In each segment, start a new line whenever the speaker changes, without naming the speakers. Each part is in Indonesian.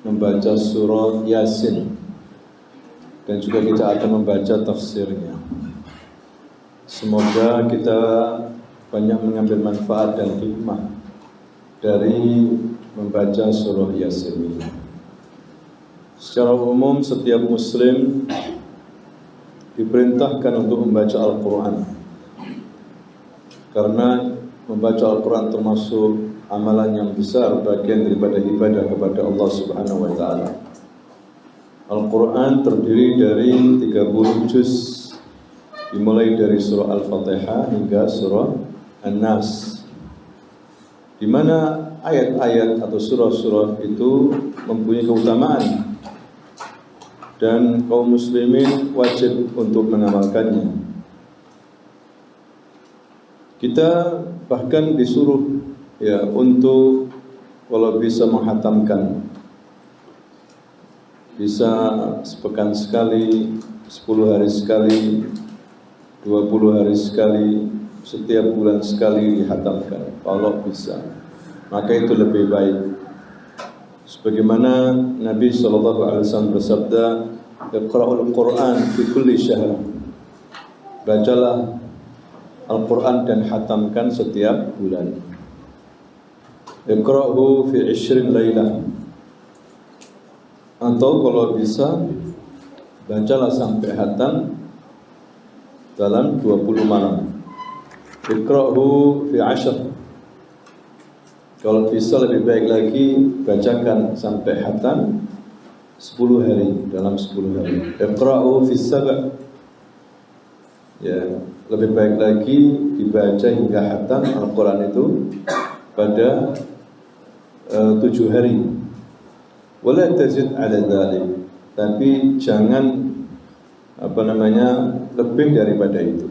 membaca surah Yasin dan juga kita akan membaca tafsirnya. Semoga kita banyak mengambil manfaat dan hikmah dari membaca surah Yasin ini. Secara umum setiap muslim diperintahkan untuk membaca Al-Quran, karena membaca Al-Quran termasuk amalan yang besar, bagian daripada ibadah kepada Allah Subhanahu wa Ta'ala. Al-Quran terdiri dari 30 juz, dimulai dari surah Al-Fatihah hingga surah An-Nas, di mana ayat-ayat atau surah-surah itu mempunyai keutamaan dan kaum muslimin wajib untuk mengamalkannya. Kita bahkan disuruh untuk kalau bisa menghatamkan, bisa sepekan sekali, 10 hari sekali, 20 hari sekali, setiap bulan sekali dihatamkan. Kalau bisa, maka itu lebih baik. Sebagaimana Nabi SAW bersabda, "Iqra'ul Qur'an fi kulli syahr." Bacalah Al-Quran dan hatamkan setiap bulan. Iqra'hu fi 20 lailah. Atau kalau bisa, bacalah sampai hatam dalam 20 malam. Iqra'hu fi 10. Kalau bisa lebih baik lagi, bacakan sampai hatam 10 hari, dalam 10 hari. Iqra'hu fi 7. Lebih baik lagi dibaca hingga hatam Al-Quran itu pada 7 hari. Wala tazid ala dzalik, tapi jangan lebih daripada itu,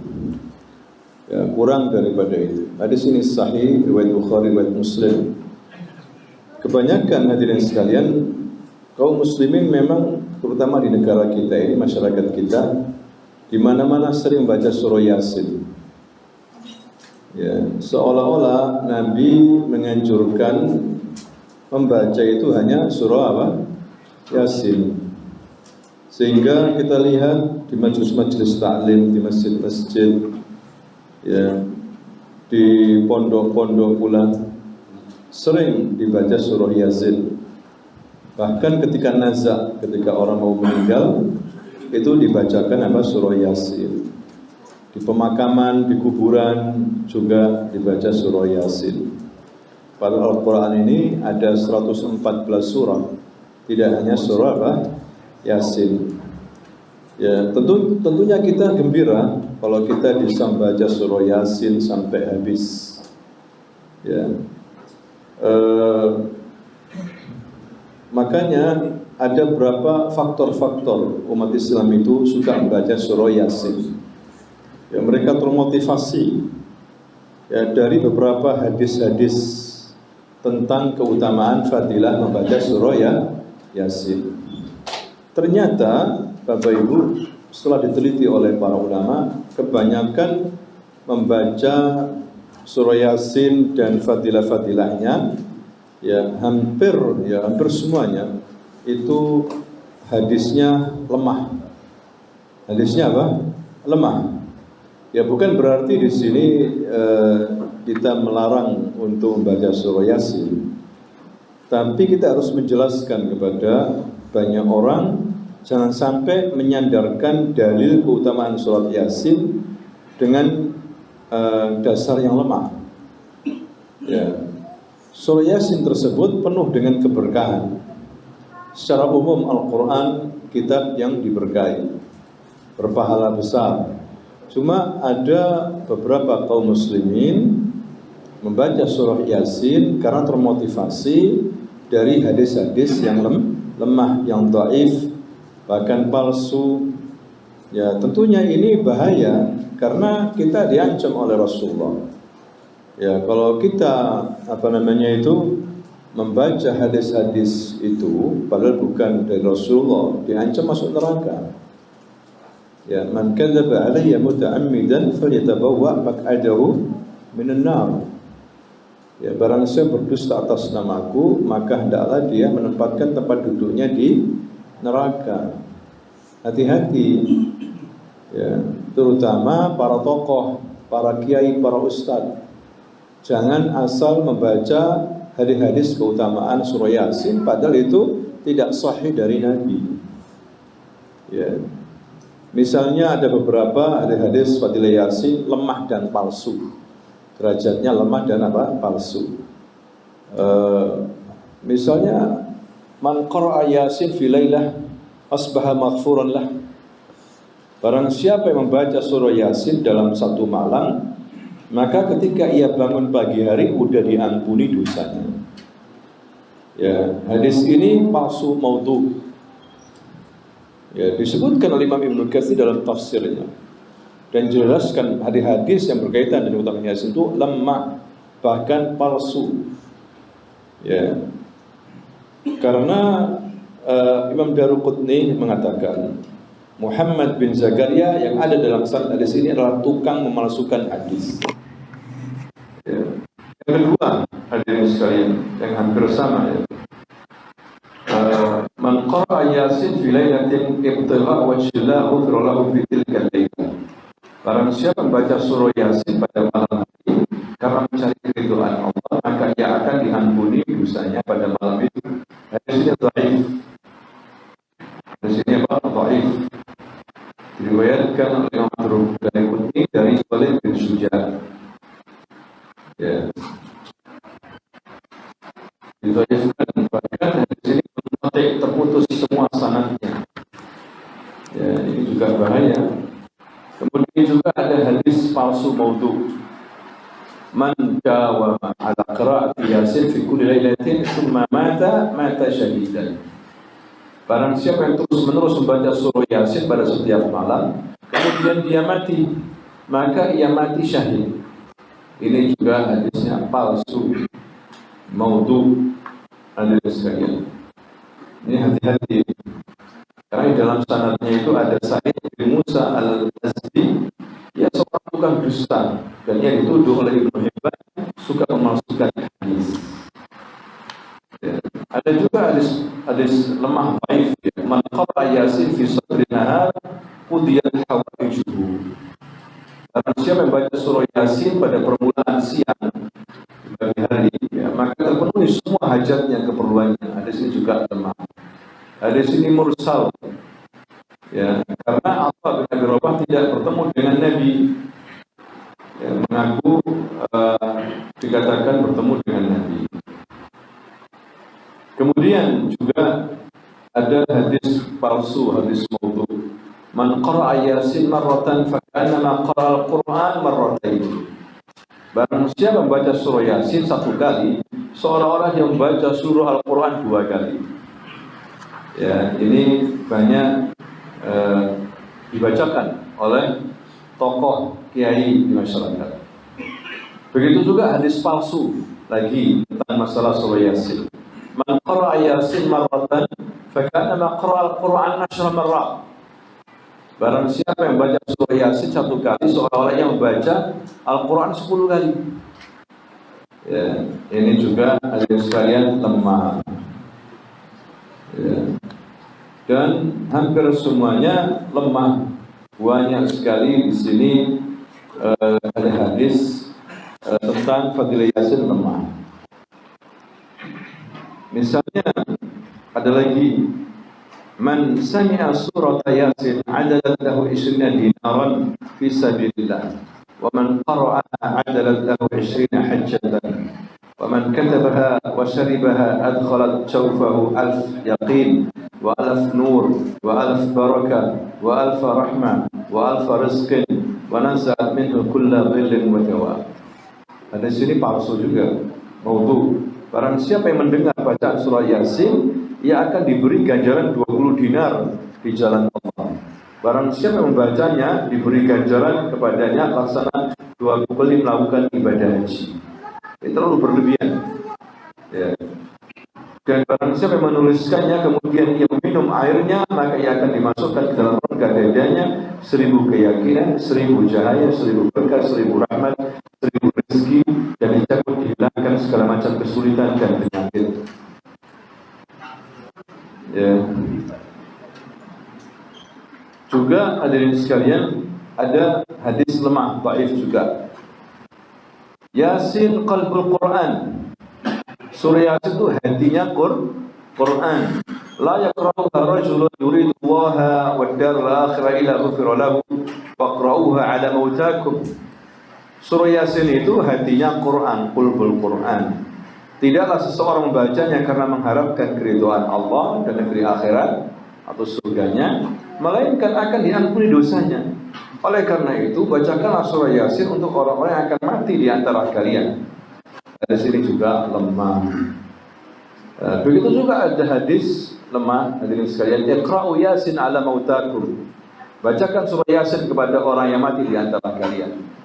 kurang daripada itu. Hadis ini sahih riwayat Bukhari, riwayat Muslim. Kebanyakan hadirin sekalian, kaum muslimin memang terutama di negara kita ini, masyarakat kita, di mana-mana sering baca surah Yasin. Seolah-olah Nabi menganjurkan membaca itu hanya surah Yasin. Sehingga kita lihat di majelis-majelis ta'lim, di masjid-masjid, di pondok-pondok pula sering dibaca surah Yasin. Bahkan ketika nazak, ketika orang mau meninggal, itu dibacakan surah Yasin. Di pemakaman, di kuburan juga dibaca surah Yasin. Pada Al-Quran ini ada 114 surah, tidak hanya surah Yasin. Tentunya kita gembira kalau kita bisa membaca surah Yasin sampai habis. Makanya ada beberapa faktor-faktor umat Islam itu suka membaca surah Yasin. Mereka termotivasi dari beberapa hadis-hadis tentang keutamaan fadilah membaca surah Yasin. Ternyata Bapak Ibu, setelah diteliti oleh para ulama, kebanyakan membaca surah Yasin dan fadilah-fadilahnya hampir semuanya itu hadisnya lemah. Hadisnya lemah. Bukan berarti di sini kita melarang untuk membaca surah Yasin, tapi kita harus menjelaskan kepada banyak orang jangan sampai menyandarkan dalil keutamaan surat Yasin dengan dasar yang lemah. Surah Yasin tersebut penuh dengan keberkahan. Secara umum Al-Quran kitab yang diberkahi, berpahala besar. Cuma ada beberapa kaum muslimin membaca surah Yasin karena termotivasi dari hadis-hadis yang lemah, yang dhaif, bahkan palsu. Tentunya ini bahaya karena kita diancam oleh Rasulullah. Kalau kita membaca hadis-hadis itu padahal bukan dari Rasulullah, diancam masuk neraka. Man kadzaba alayya muta'ammidan falyatabawwa maq'adahu minan nar. Ya, barang siapa berdusta atas namaku, maka hendaklah dia menempatkan tempat duduknya di neraka. Hati-hati, ya, terutama para tokoh, para kiai, para ustadz. Jangan asal membaca hadis-hadis keutamaan surah Yasin, padahal itu tidak sahih dari Nabi. Ya. Misalnya ada beberapa hadis fadilah Yasin lemah dan palsu. Derajatnya lemah dan palsu. Misalnya man qara'a Yasin fi lailah asbaha maghfuran lah. Barang siapa yang membaca surah Yasin dalam satu malam, maka ketika ia bangun pagi hari udah diampuni dosanya. Ya, hadis ini palsu, maudhu. Ya, disebutkan oleh Imam Ibnu Katsir dalam tafsirnya dan jelaskan hadis-hadis yang berkaitan dengan keutamaan Yasin itu lemah, bahkan palsu. Ya, karena Imam Daruqutni mengatakan Muhammad bin Zakaria yang ada dalam sanad hadis ini adalah tukang memalsukan hadis. Ya. Yang kedua, hadirin sekalian, yang hampir sama, ya. Man qara'a Yasin fi lailatin ibtigha' wajhillah ghufira lahu fi tilka al-lailah. Barang siapa membaca surah Yasin pada malam hari karena mencari keridhaan Allah, maka ia akan diampuni dosanya pada malam itu. Hadis ini dhaif. Hadis ini dhaif. Diriwayatkan oleh Imam Daruqutni dari Walid bin Suja. Ya. Didhaifkan, bahkan hadis ini terputus semua sanadnya. Ya, ini juga bahaya. Kemudian juga ada hadis palsu maudhu. Man dawama ala qira'ati Yasin fi kulli lailatin thumma mata syahidan. Barang siapa yang terus-menerus membaca surah Yasin pada setiap malam, kemudian dia mati, maka ia mati syahid. Ini juga hadisnya palsu, maudhu. Hadirin sekalian, ini hati-hati, karena di dalam sanadnya itu ada Sa'id bin Musa al-Azdi, ia seorang tukang dusta, dan ia dituduh oleh Ibnu Hibban suka memalsukan hadis. Ya. Ada juga hadis lemah dhaif, ya. Man qara'a Yasin fi sadri nahar qudiyat hawaijuhu. Barang siapa yang baca surah Yasin pada permulaan siang pagi hari, ya, maka terpenuhi semua hajatnya, keperluannya. Hadis ini juga lemah. Hadis ini mursal, ya, karena Atha bin Abi Rabah tidak bertemu dengan Nabi, ya, mengaku dikatakan bertemu dengan Nabi. Kemudian juga ada hadis palsu, hadis maudhu. Man qara'a Yasin marratan faka'annama qara'al Qur'an marratain. Barang siapa membaca surah Yasin satu kali, seolah-olah yang membaca surah Al-Quran 2 kali. Ya, ini banyak dibacakan oleh tokoh kiai di masyarakat. Begitu juga hadis palsu lagi tentang masalah surah Yasin. Man qara'a Yasin marratan faka'annama qara'al Qur'an 10 marrat. Barang siapa yang baca surah Yasin satu kali, seolah-olah yang membaca Al-Quran 10 kali. Ya, ini juga hadirin sekalian lemah. Ya. Dan hampir semuanya lemah. Banyak sekali di sini ada hadis tentang fadilah Yasin lemah. Misalnya ada lagi, man sami'a surata Yasin adalat lahu 20 dinaran fi sabilillah wa man qara'aha adalat lahu 20 hajjatan wa man katabaha wa sharibaha adkhalat jawfahu 1000 yaqin wa 1000 nur wa 1000 barakah wa 1000 rahmah wa 1000 rizqin wa naza'at minhu kulla dhillin wa jawab. Hadis ini palsu juga, maudhu. Barang siapa yang mendengar bacaan surah Yasin, ia akan diberi ganjaran 20 dinar di jalan Allah. Barang siapa yang membacanya, diberi ganjaran kepadanya laksana 2 kali melakukan ibadah haji. Ini terlalu berlebihan. Ya. Dan barang siapa yang menuliskannya, kemudian ia minum airnya, maka ia akan dimasukkan ke dalam rongga dadanya 1000 keyakinan, 1000 cahaya, 1000 berkah, 1000 rahmat, 1000 rezeki, dan dicabut dihilangkan segala macam kesulitan dan penyakit. Ya. Juga hadirin sekalian, ada hadis lemah, dhaif juga. Yasin qalbul Quran. Surah Yasin itu hatinya Quran. La yaqra'uha rajulun yuridu Allaha wad darul akhirah illa ghufira lahu faqra'uha 'ala mautakum. Surah Yasin itu hatinya Quran, qalbul Quran. Tidaklah seseorang membacanya karena mengharapkan keridhaan Allah dan negeri akhirat atau surganya, melainkan akan diampuni dosanya. Oleh karena itu, bacakanlah surah Yasin untuk orang-orang yang akan mati di antara kalian. Di sini juga lemah. Begitu juga ada hadis lemah, hadirin sekalian, Iqra'u Yasin ala mautakum. Bacakan surah Yasin kepada orang yang mati di antara kalian.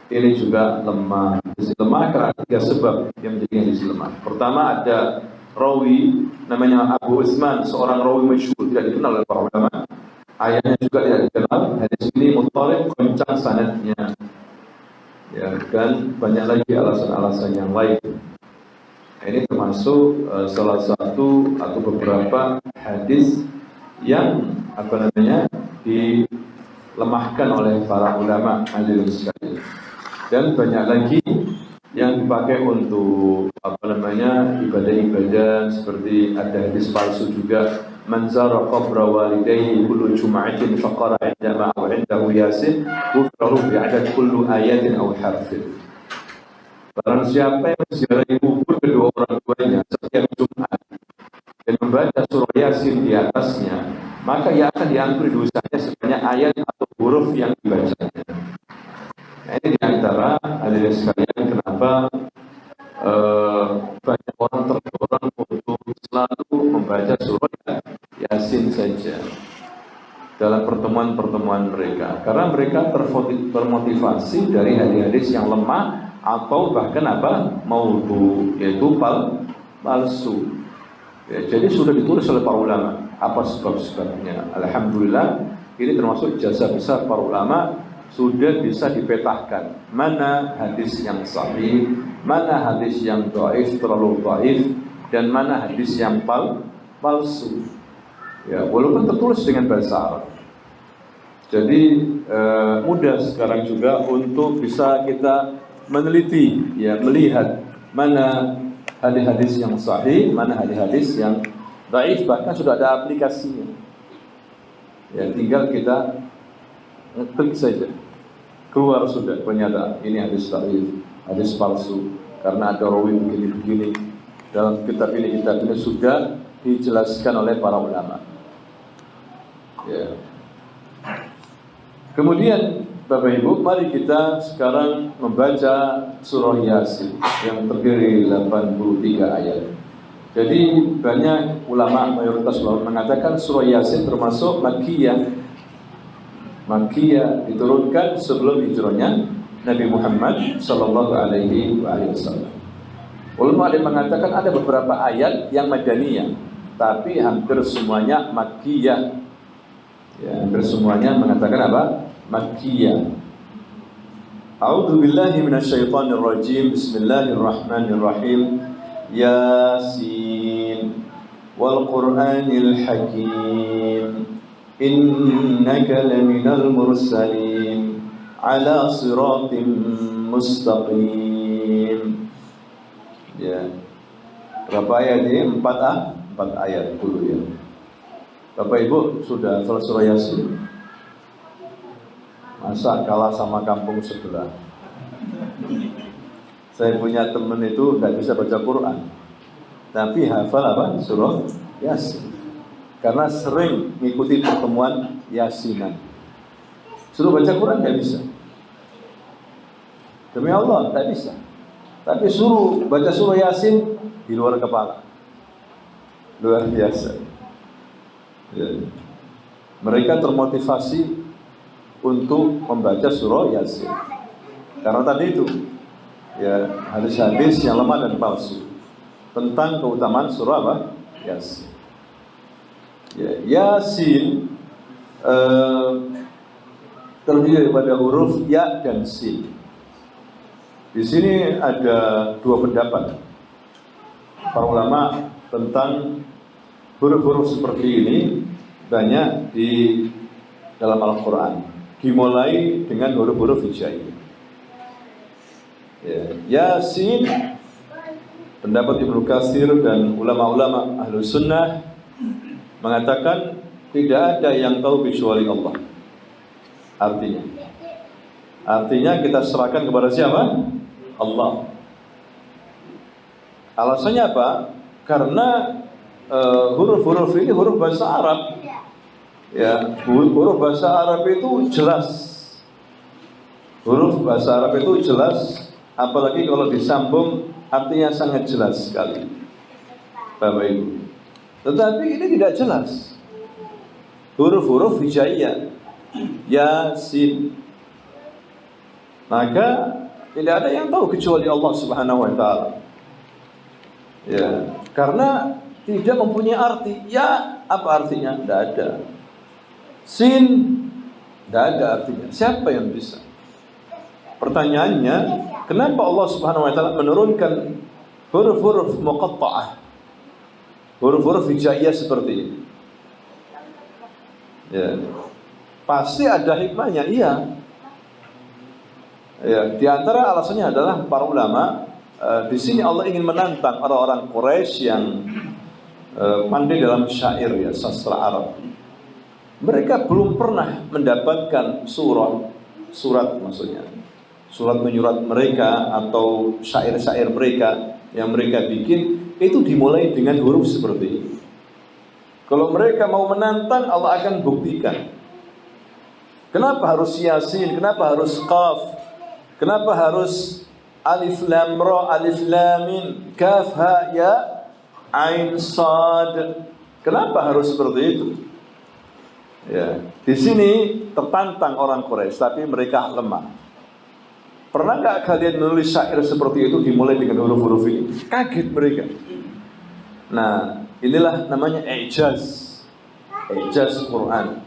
Ini juga lemah. Lemah karena 3 sebab yang menjadi hadis lemah. Pertama, ada rawi namanya Abu Utsman, seorang rawi masyhur, tidak dikenal oleh para ulama. Ayatnya juga tidak dikenal. Hadis ini muttarib, goncang sanadnya. Ya, dan banyak lagi alasan-alasan yang lain. Ini termasuk salah satu atau beberapa hadis yang dilemahkan oleh para ulama hadirin sekalian. Dan banyak lagi yang dipakai untuk ibadah-ibadah, seperti ada hadis palsu juga, man zara qabra walidayhi kullu jum'atin faqara 'indama aw 'indahu yasin ghufira bi'adad kullu ayatin aw harfin. Barang siapa yang menziarahi kubur kedua orang tuanya setiap Jumat dan membaca surah Yasin di atasnya, maka ia akan diampuni dosanya sebanyak ayat atau huruf yang dibacanya. Nah, ini diantara hadirin sekalian kenapa banyak orang terdorong untuk selalu membaca surah Yasin saja dalam pertemuan-pertemuan mereka, karena mereka termotivasi dari hadis-hadis yang lemah atau bahkan maudhu, yaitu palsu. Ya, jadi sudah ditulis oleh para ulama apa sebab-sebabnya. Alhamdulillah, ini termasuk jasa besar para ulama, sudah bisa dipetahkan mana hadis yang sahih, mana hadis yang dhaif, terlalu dhaif, dan mana hadis yang palsu. Ya, walaupun tertulis dengan bahasa Arab. Jadi mudah sekarang juga untuk bisa kita meneliti, ya, melihat mana hadis-hadis yang sahih, mana hadis-hadis yang dhaif, bahkan sudah ada aplikasinya. Ya, tinggal kita klik saja, keluar sudah pernyataan ini hadis dhaif, hadis palsu, karena ada rawi begini-begini. Dalam kitab ini sudah dijelaskan oleh para ulama. Ya. Kemudian Bapak Ibu, mari kita sekarang membaca surah Yasin yang terdiri 83 ayat. Jadi banyak ulama, mayoritas ulama mengatakan surah Yasin termasuk Makkiyah. Makkiyah, diturunkan sebelum hijrahnya Nabi Muhammad sallallahu alaihi wasallam. Ulama ada mengatakan ada beberapa ayat yang Madaniyah, tapi hampir semuanya Makkiyah. Ya, hampir semuanya mengatakan apa? Makkiyah. A'udzu billahi minasyaitonir rajim. Bismillahirrahmanirrahim. Yasin wal Qur'anil Hakim. Innaka laminal mursalin ala siratim mustaqim. Ya. Berapa ayat ini? 4 ayat dulu ya. Bapak Ibu sudah selesai surah Yasin? Masa kalah sama kampung sebelah? Saya punya teman itu nggak bisa baca Quran, tapi hafal apa? Surah Yasin. Karena sering mengikuti pertemuan Yasinan. Suruh baca Quran nggak bisa. Demi Allah nggak bisa. Tapi suruh baca surah Yasin di luar kepala. Luar biasa. Ya. Mereka termotivasi untuk membaca surah Yasin karena tadi itu, ya, hadis-hadis yang lemah dan palsu tentang keutamaan surah apa? Yasin. Ya, Yasin terdiri daripada huruf ya dan sin. Di sini ada 2 pendapat. para ulama tentang huruf-huruf seperti ini banyak di dalam Al-Quran. Dimulai dengan huruf-huruf hijaiyah. Ya, Yasin, pendapat Ibnu Katsir dan ulama-ulama Ahlus Sunnah mengatakan tidak ada yang tahu kecuali Allah. Artinya kita serahkan kepada siapa? Allah. Alasannya apa? Karena huruf-huruf ini huruf bahasa Arab. Ya, huruf bahasa Arab itu jelas. Huruf bahasa Arab itu jelas, apalagi kalau disambung artinya sangat jelas sekali. Bapak Ibu. Tetapi ini tidak jelas. Huruf-huruf hijaiyah. Yasin. Maka tidak ada yang tahu kecuali Allah Subhanahu wa taala. Ya, karena tidak mempunyai arti. Ya, apa artinya? Tidak ada. Sin, tidak ada artinya. Siapa yang bisa? Pertanyaannya, kenapa Allah Subhanahu wa taala menurunkan huruf-huruf muqatta'ah, huruf-huruf hijaiyah seperti ini? Ya, pasti ada hikmahnya. Iya. Ya, di antara alasannya adalah para ulama di sini Allah ingin menantang orang-orang Quraisy yang pandai dalam syair, ya, sastra Arab. Mereka belum pernah mendapatkan surat maksudnya, surat menyurat mereka atau syair-syair mereka yang mereka bikin itu dimulai dengan huruf seperti ini. Kalau mereka mau menantang, Allah akan buktikan. Kenapa harus Yasin? Kenapa harus Qaf? Kenapa harus Alif Lam Ra, Alif Lam Mim, Kaf Ha Ya Ain Sad? Kenapa harus seperti itu? Ya, di sini tertantang orang Quraisy, tapi mereka lemah. Pernah nggak kalian menulis syair seperti itu dimulai dengan huruf-huruf ini? Kaget mereka. Nah, inilah namanya ijaz Quran.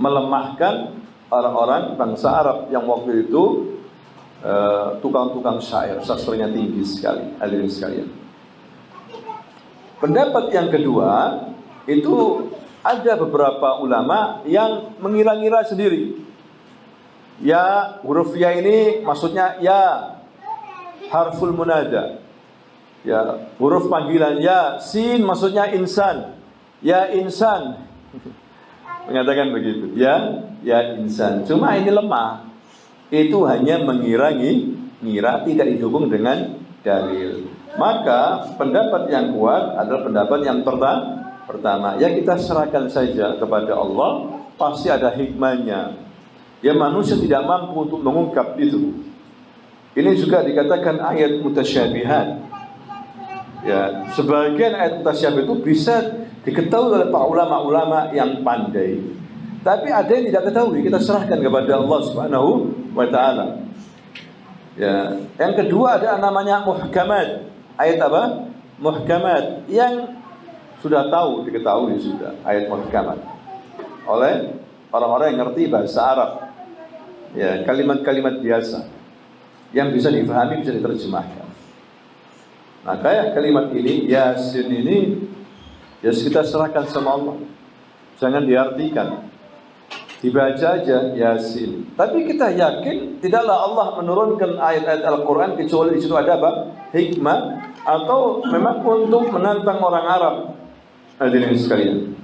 Melemahkan orang-orang bangsa Arab yang waktu itu tukang-tukang syair, sastranya tinggi sekali, hadirin sekalian. Pendapat yang kedua itu ada beberapa ulama yang mengira-ngira sendiri. Ya, huruf ya ini maksudnya ya, harful munada. Ya, huruf panggilan. Ya, sin maksudnya insan. Ya insan. Mengatakan begitu. Ya insan. Cuma ini lemah. Itu hanya mengira, tidak didukung dengan dalil. Maka pendapat yang kuat adalah pendapat yang pertama, ya kita serahkan saja kepada Allah, pasti ada hikmahnya. Ya, manusia tidak mampu untuk mengungkap itu. Ini juga dikatakan ayat mutasyabihat. Ya, sebagian ayat mutasyabih itu bisa diketahui oleh para ulama-ulama yang pandai. Tapi ada yang tidak ketahui, kita serahkan kepada Allah Subhanahu wa taala. Ya, yang kedua ada namanya muhkamat. Ayat apa? Muhkamat yang sudah diketahui sudah ayat muhkamat oleh orang-orang yang ngerti bahasa Arab. Ya, kalimat-kalimat biasa yang bisa difahami, bisa diterjemahkan. Maka ya kalimat ini, Yasin ini, ya kita serahkan sama Allah. Jangan diartikan, dibaca aja Yasin. Tapi kita yakin tidaklah Allah menurunkan ayat-ayat Al-Quran kecuali di situ ada apa? Hikmah, atau memang untuk menantang orang Arab. Hadirin sekalian.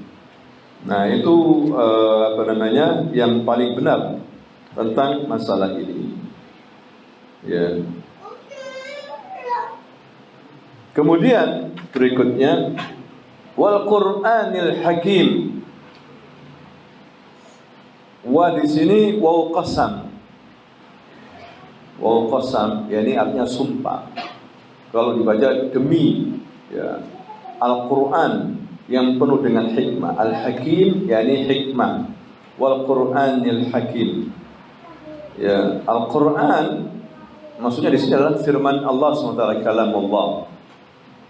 Nah, itu yang paling benar tentang masalah ini. Ya. Kemudian berikutnya wal Qur'anil Hakim. Wa di sini waw qasam. Waw qasam, yakni artinya sumpah. Kalau dibaca demi, ya, Al-Qur'an yang penuh dengan hikmah. Al-Hakim yakni hikmah. Wal Qur'anil Hakim. Ya, Al-Quran maksudnya di sini adalah firman Allah SWT, kalamullah,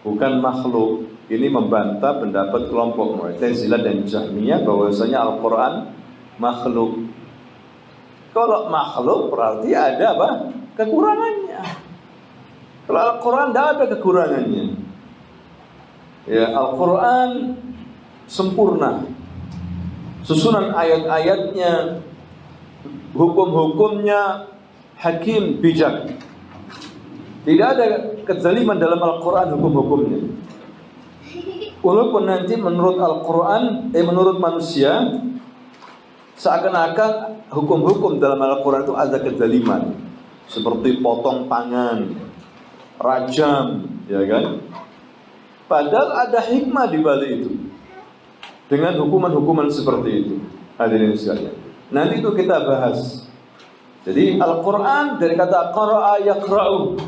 bukan makhluk. Ini membantah pendapat kelompok Mu'tazilah dan Jahmiyah bahwasanya Al-Quran makhluk. Kalau makhluk berarti ada apa? Kekurangannya. Kalau Al-Quran tidak ada kekurangannya. Ya, Al-Quran sempurna, susunan ayat-ayatnya, hukum-hukumnya hakim, bijak. Tidak ada kezaliman dalam Al-Quran hukum-hukumnya. Walaupun nanti menurut Al-Quran, menurut manusia, seakan-akan hukum-hukum dalam Al-Quran itu ada kezaliman, seperti potong tangan, rajam, ya kan? Padahal ada hikmah di balik itu, dengan hukuman-hukuman seperti itu. Hadirin sekalian, nanti itu kita bahas. Jadi Al-Quran dari kata qara'a yaqra'u,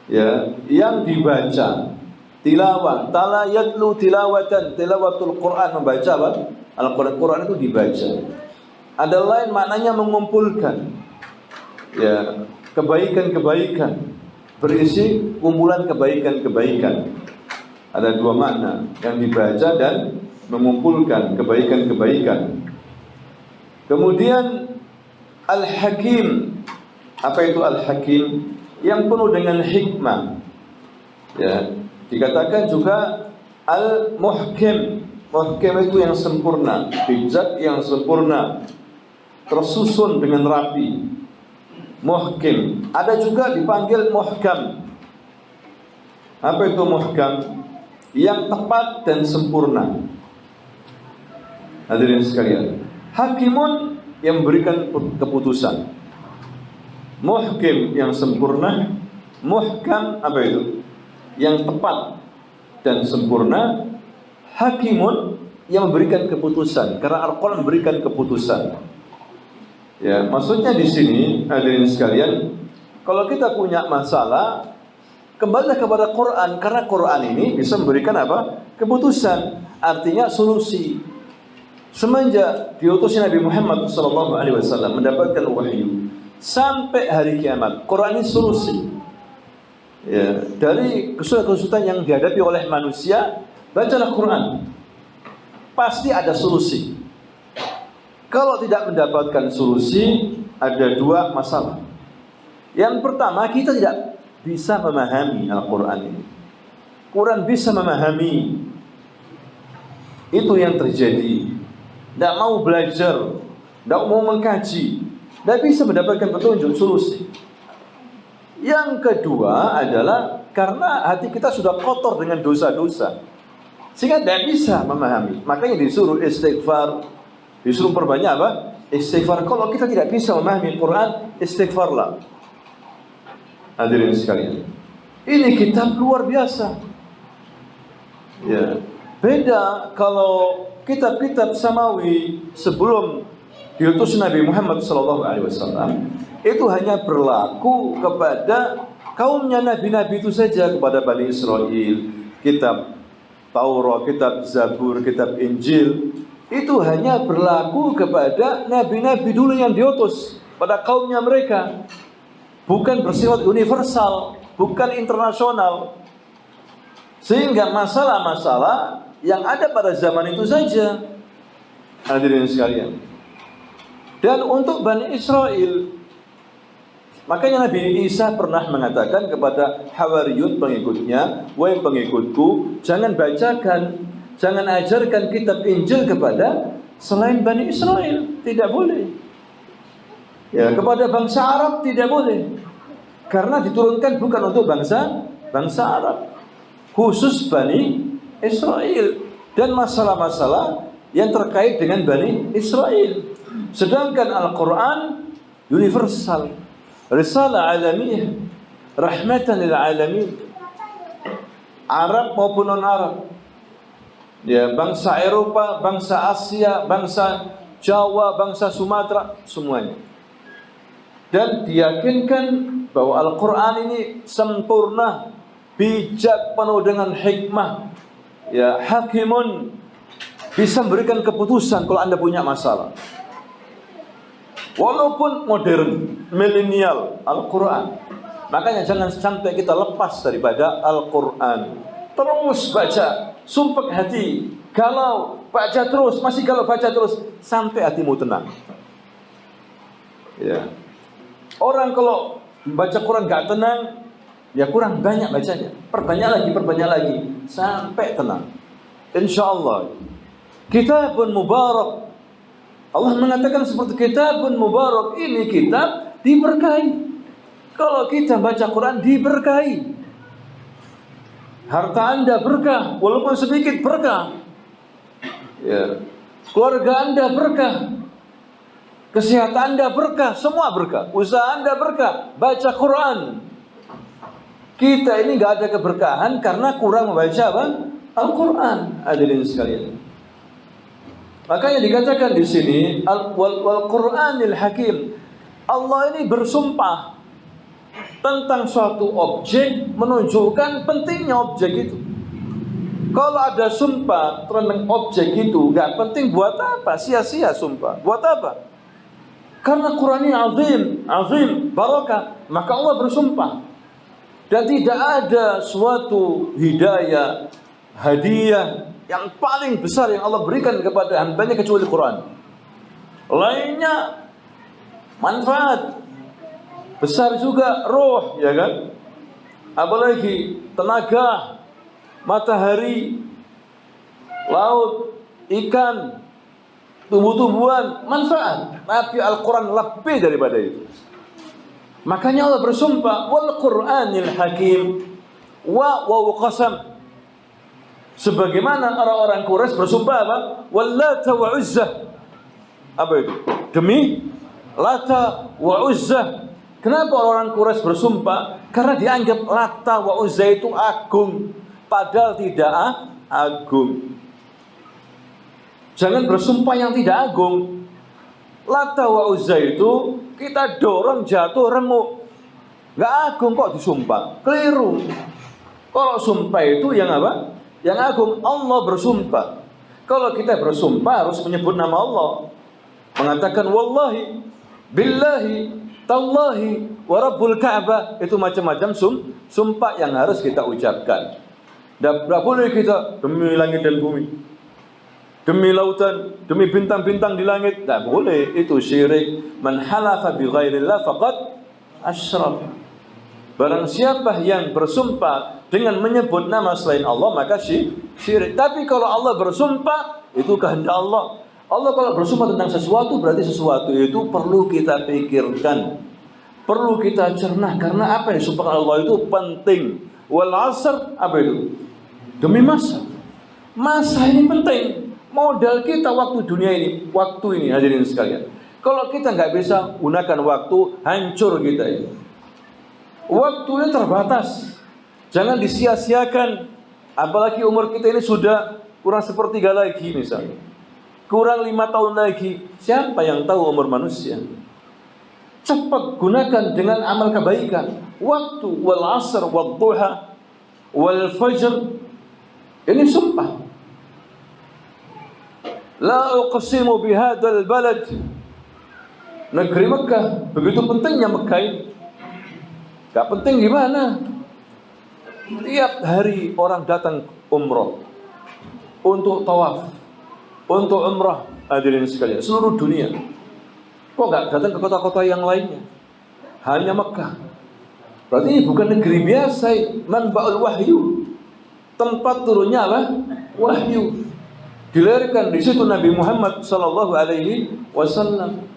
ya, yang dibaca, tilawah, tala yatlu tilawatan, tilawatul Quran, membaca apa? Al-Quran itu dibaca. Ada lain maknanya mengumpulkan, ya, kebaikan-kebaikan, berisi kumpulan kebaikan-kebaikan. Ada dua makna, yang dibaca dan mengumpulkan kebaikan-kebaikan. Kemudian Al-Hakim, apa itu Al-Hakim? Yang penuh dengan hikmah. Ya, dikatakan juga Al-Muhkim. Muhkim itu yang sempurna, bijak yang sempurna, tersusun dengan rapi. Muhkim. Ada juga dipanggil muhkam. Apa itu muhkam? Yang tepat dan sempurna. Hadirin sekalian, hakimun yang memberikan keputusan. Muhkim yang sempurna, muhkam apa itu? Yang tepat dan sempurna. Hakimun yang memberikan keputusan, karena Al-Quran memberikan keputusan. Ya, maksudnya di sini hadirin sekalian, kalau kita punya masalah, kembalilah kepada Quran, karena Quran ini bisa memberikan apa? Keputusan, artinya solusi. Semenjak diutusnya Nabi Muhammad SAW mendapatkan wahyu sampai hari kiamat, Quran ini solusi. Ya, dari kesulitan-kesulitan yang dihadapi oleh manusia, bacalah Quran, pasti ada solusi. Kalau tidak mendapatkan solusi, ada dua masalah. Yang pertama, kita tidak bisa memahami Al-Quran ini. Quran bisa memahami, itu yang terjadi. Tidak mau belajar, tidak mau mengkaji, tidak bisa mendapatkan petunjuk, solusi. Yang kedua adalah karena hati kita sudah kotor dengan dosa-dosa, sehingga tidak bisa memahami. Makanya disuruh istighfar, disuruh perbanyak apa? Istighfar. Kalau kita tidak bisa memahami Quran, istighfarlah. Hadirin sekalian, ini kitab luar biasa. Ya, beda kalau kitab-kitab samawi sebelum diutus Nabi Muhammad SAW, itu hanya berlaku kepada kaumnya nabi-nabi itu saja, kepada Bani Israel. Kitab Taurat, kitab Zabur, kitab Injil itu hanya berlaku kepada nabi-nabi dulu yang diutus pada kaumnya mereka, bukan bersifat universal, bukan internasional. Sehingga masalah-masalah yang ada pada zaman itu saja, hadirin sekalian. Dan untuk Bani Israel, makanya Nabi Isa pernah mengatakan kepada Hawariyun pengikutnya, wahai pengikutku, jangan bacakan, jangan ajarkan kitab Injil kepada selain Bani Israel. Tidak boleh. Ya, kepada bangsa Arab tidak boleh, karena diturunkan bukan untuk bangsa Arab, khusus Bani Israel dan masalah-masalah yang terkait dengan Bani Israel. Sedangkan Al-Quran universal, risalah alamiah, rahmatan lil alamin, Arab maupun non-Arab. Ya, bangsa Eropa, bangsa Asia, bangsa Jawa, bangsa Sumatera, semuanya. Dan diyakinkan bahwa Al-Quran ini sempurna, bijak, penuh dengan hikmah. Ya, hakimun, bisa memberikan keputusan kalau Anda punya masalah. Walaupun modern, milenial, Al-Quran. Makanya jangan sampai kita lepas daripada Al-Quran. Terus baca, sumpah hati. Kalau baca terus, masih kalau baca terus, sampai hatimu tenang. Ya. Orang kalau baca Quran gak tenang, ya kurang banyak bacanya. Perbanyak lagi sampai tenang. Insyaallah. Kitabun mubarak. Allah mengatakan seperti kitabun mubarak, ini kitab diberkahi. Kalau kita baca Quran diberkahi. Harta Anda berkah, walaupun sedikit berkah. Ya. Keluarga Anda berkah. Kesehatan Anda berkah, semua berkah. Usaha Anda berkah. Baca Quran. Kita ini gak ada keberkahan karena kurang membaca apa? Al-Quran. Hadirin sekalian. Makanya dikatakan di sini wal Qur'anil Hakim. Allah ini bersumpah tentang suatu objek, menunjukkan pentingnya objek itu. Kalau ada sumpah tentang objek itu gak penting, buat apa? Sia-sia sumpah. Buat apa? Karena Quran ini azim, barakah, maka Allah bersumpah. Dan tidak ada suatu hidayah, hadiah yang paling besar yang Allah berikan kepada hambanya kecuali Quran. Lainnya manfaat besar juga, roh, ya kan? Apalagi tenaga, matahari, laut, ikan, tumbuh-tumbuhan, manfaat. Tapi Al-Quran lebih daripada itu. Makanya Allah bersumpah wal Qur'anil Hakim wa qasam. Sebagaimana orang-orang Quraisy bersumpah apa? Wallata wa Uzzah. Apa itu? Demi Lata wa Uzzah. Kenapa orang Quraisy bersumpah? Karena dianggap Lata wa Uzzah itu agung, padahal tidak agung. Jangan bersumpah yang tidak agung. Lata wa Uzzah itu kita dorong jatuh remuk. Gak agung kok disumpah. Keliru. Kalau sumpah itu yang apa? Yang agung. Allah bersumpah. Kalau kita bersumpah harus menyebut nama Allah. Mengatakan wallahi, billahi, tallahi, wa rabbul Ka'bah. Itu macam-macam sumpah yang harus kita ucapkan. Tidak boleh kita demi langit dan bumi, demi lautan, demi bintang-bintang di langit. Tidak boleh. Itu syirik. Man halafa bi ghairillah faqad asyraf. Barang siapa yang bersumpah dengan menyebut nama selain Allah, maka syirik. Tapi kalau Allah bersumpah, itu kehendak Allah. Allah kalau bersumpah tentang sesuatu, berarti sesuatu itu perlu kita pikirkan, perlu kita cerna. Karena apa yang disumpahkan Allah itu penting. Wal asr, apa itu? Demi masa. Masa ini penting. Modal kita waktu dunia ini, waktu ini, hadirin sekalian. Kalau kita nggak bisa gunakan waktu, hancur kita ini. Waktunya terbatas. Jangan disia-siakan. Apalagi umur kita ini sudah kurang sepertiga lagi misalnya. Kurang 5 tahun lagi. Siapa yang tahu umur manusia? Cepat gunakan dengan amal kebaikan. Waktu wal asr wal duha wal fajr. Ini sumpah. La uqsimu bihadzal balad. Negeri Mekah, begitu pentingnya Mekah ini. Gak penting gimana? Tiap hari orang datang umroh, untuk tawaf, untuk umrah, hadirin sekalian, seluruh dunia. Kok gak datang ke kota-kota yang lainnya? Hanya Mekah. Berarti ini bukan negeri biasa. Manba'ul wahyu, tempat turunnya apa? Wahyu. Dilahirkan di situ Nabi Muhammad sallallahu alaihi wasallam.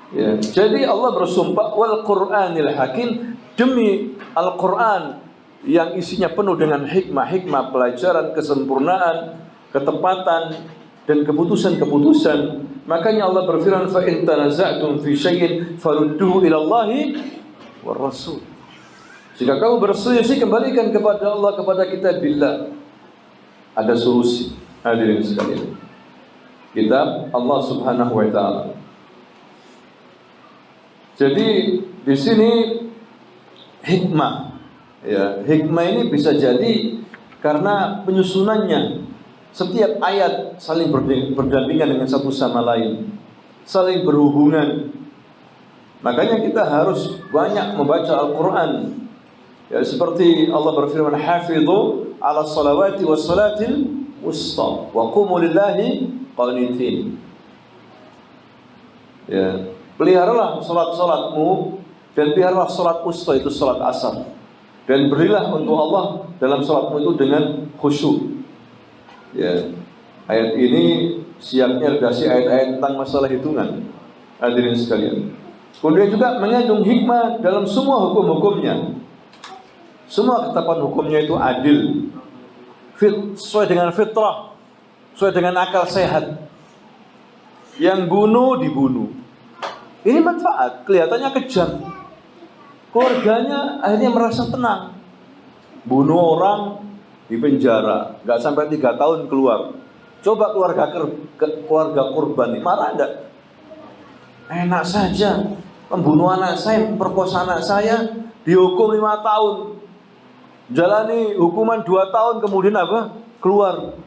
Ya, jadi Allah bersumpah wal Qur'anil Hakim, demi Al-Qur'an yang isinya penuh dengan hikmah-hikmah, pelajaran, kesempurnaan, ketepatan dan keputusan-keputusan. Makanya Allah berfirman fa in tanaza'tum fi syai'in farudduhu ila Allahi war Rasul. Jika kamu berselisih, kembalikan kepada Allah, kepada kitabillah. Ada solusi, hadirin sekalian. Kitab Allah Subhanahu wa taala. Jadi di sini hikmah, ya, hikmah ini bisa jadi karena penyusunannya. Setiap ayat saling berdampingan dengan satu sama lain, saling berhubungan. Makanya kita harus banyak membaca Al-Quran. Ya, seperti Allah berfirman, "Hafidhu 'ala salawati was salatil wusta wa qumu lillahi qanitin." Ya, peliharalah salat-salatmu dan peliharalah salat wusta, itu salat asar. Dan berilah untuk Allah dalam salatmu itu dengan khusyuk. Ya. Ayat ini siapnya redaksi ayat-ayat tentang masalah hitungan. Hadirin sekalian. Kemudian juga mengandung hikmah dalam semua hukum-hukumnya. Semua ketetapan hukumnya itu adil, sesuai dengan fitrah, sesuai dengan akal sehat. Yang bunuh dibunuh. Ini manfaat, kelihatannya kejam. Keluarganya akhirnya merasa tenang. Bunuh orang di penjara, nggak sampai 3 tahun keluar. Coba keluarga korban ini marah enggak? Enak saja, pembunuh anak saya, perkosa anak saya, dihukum 5 tahun, jalani hukuman 2 tahun, kemudian apa? Keluar.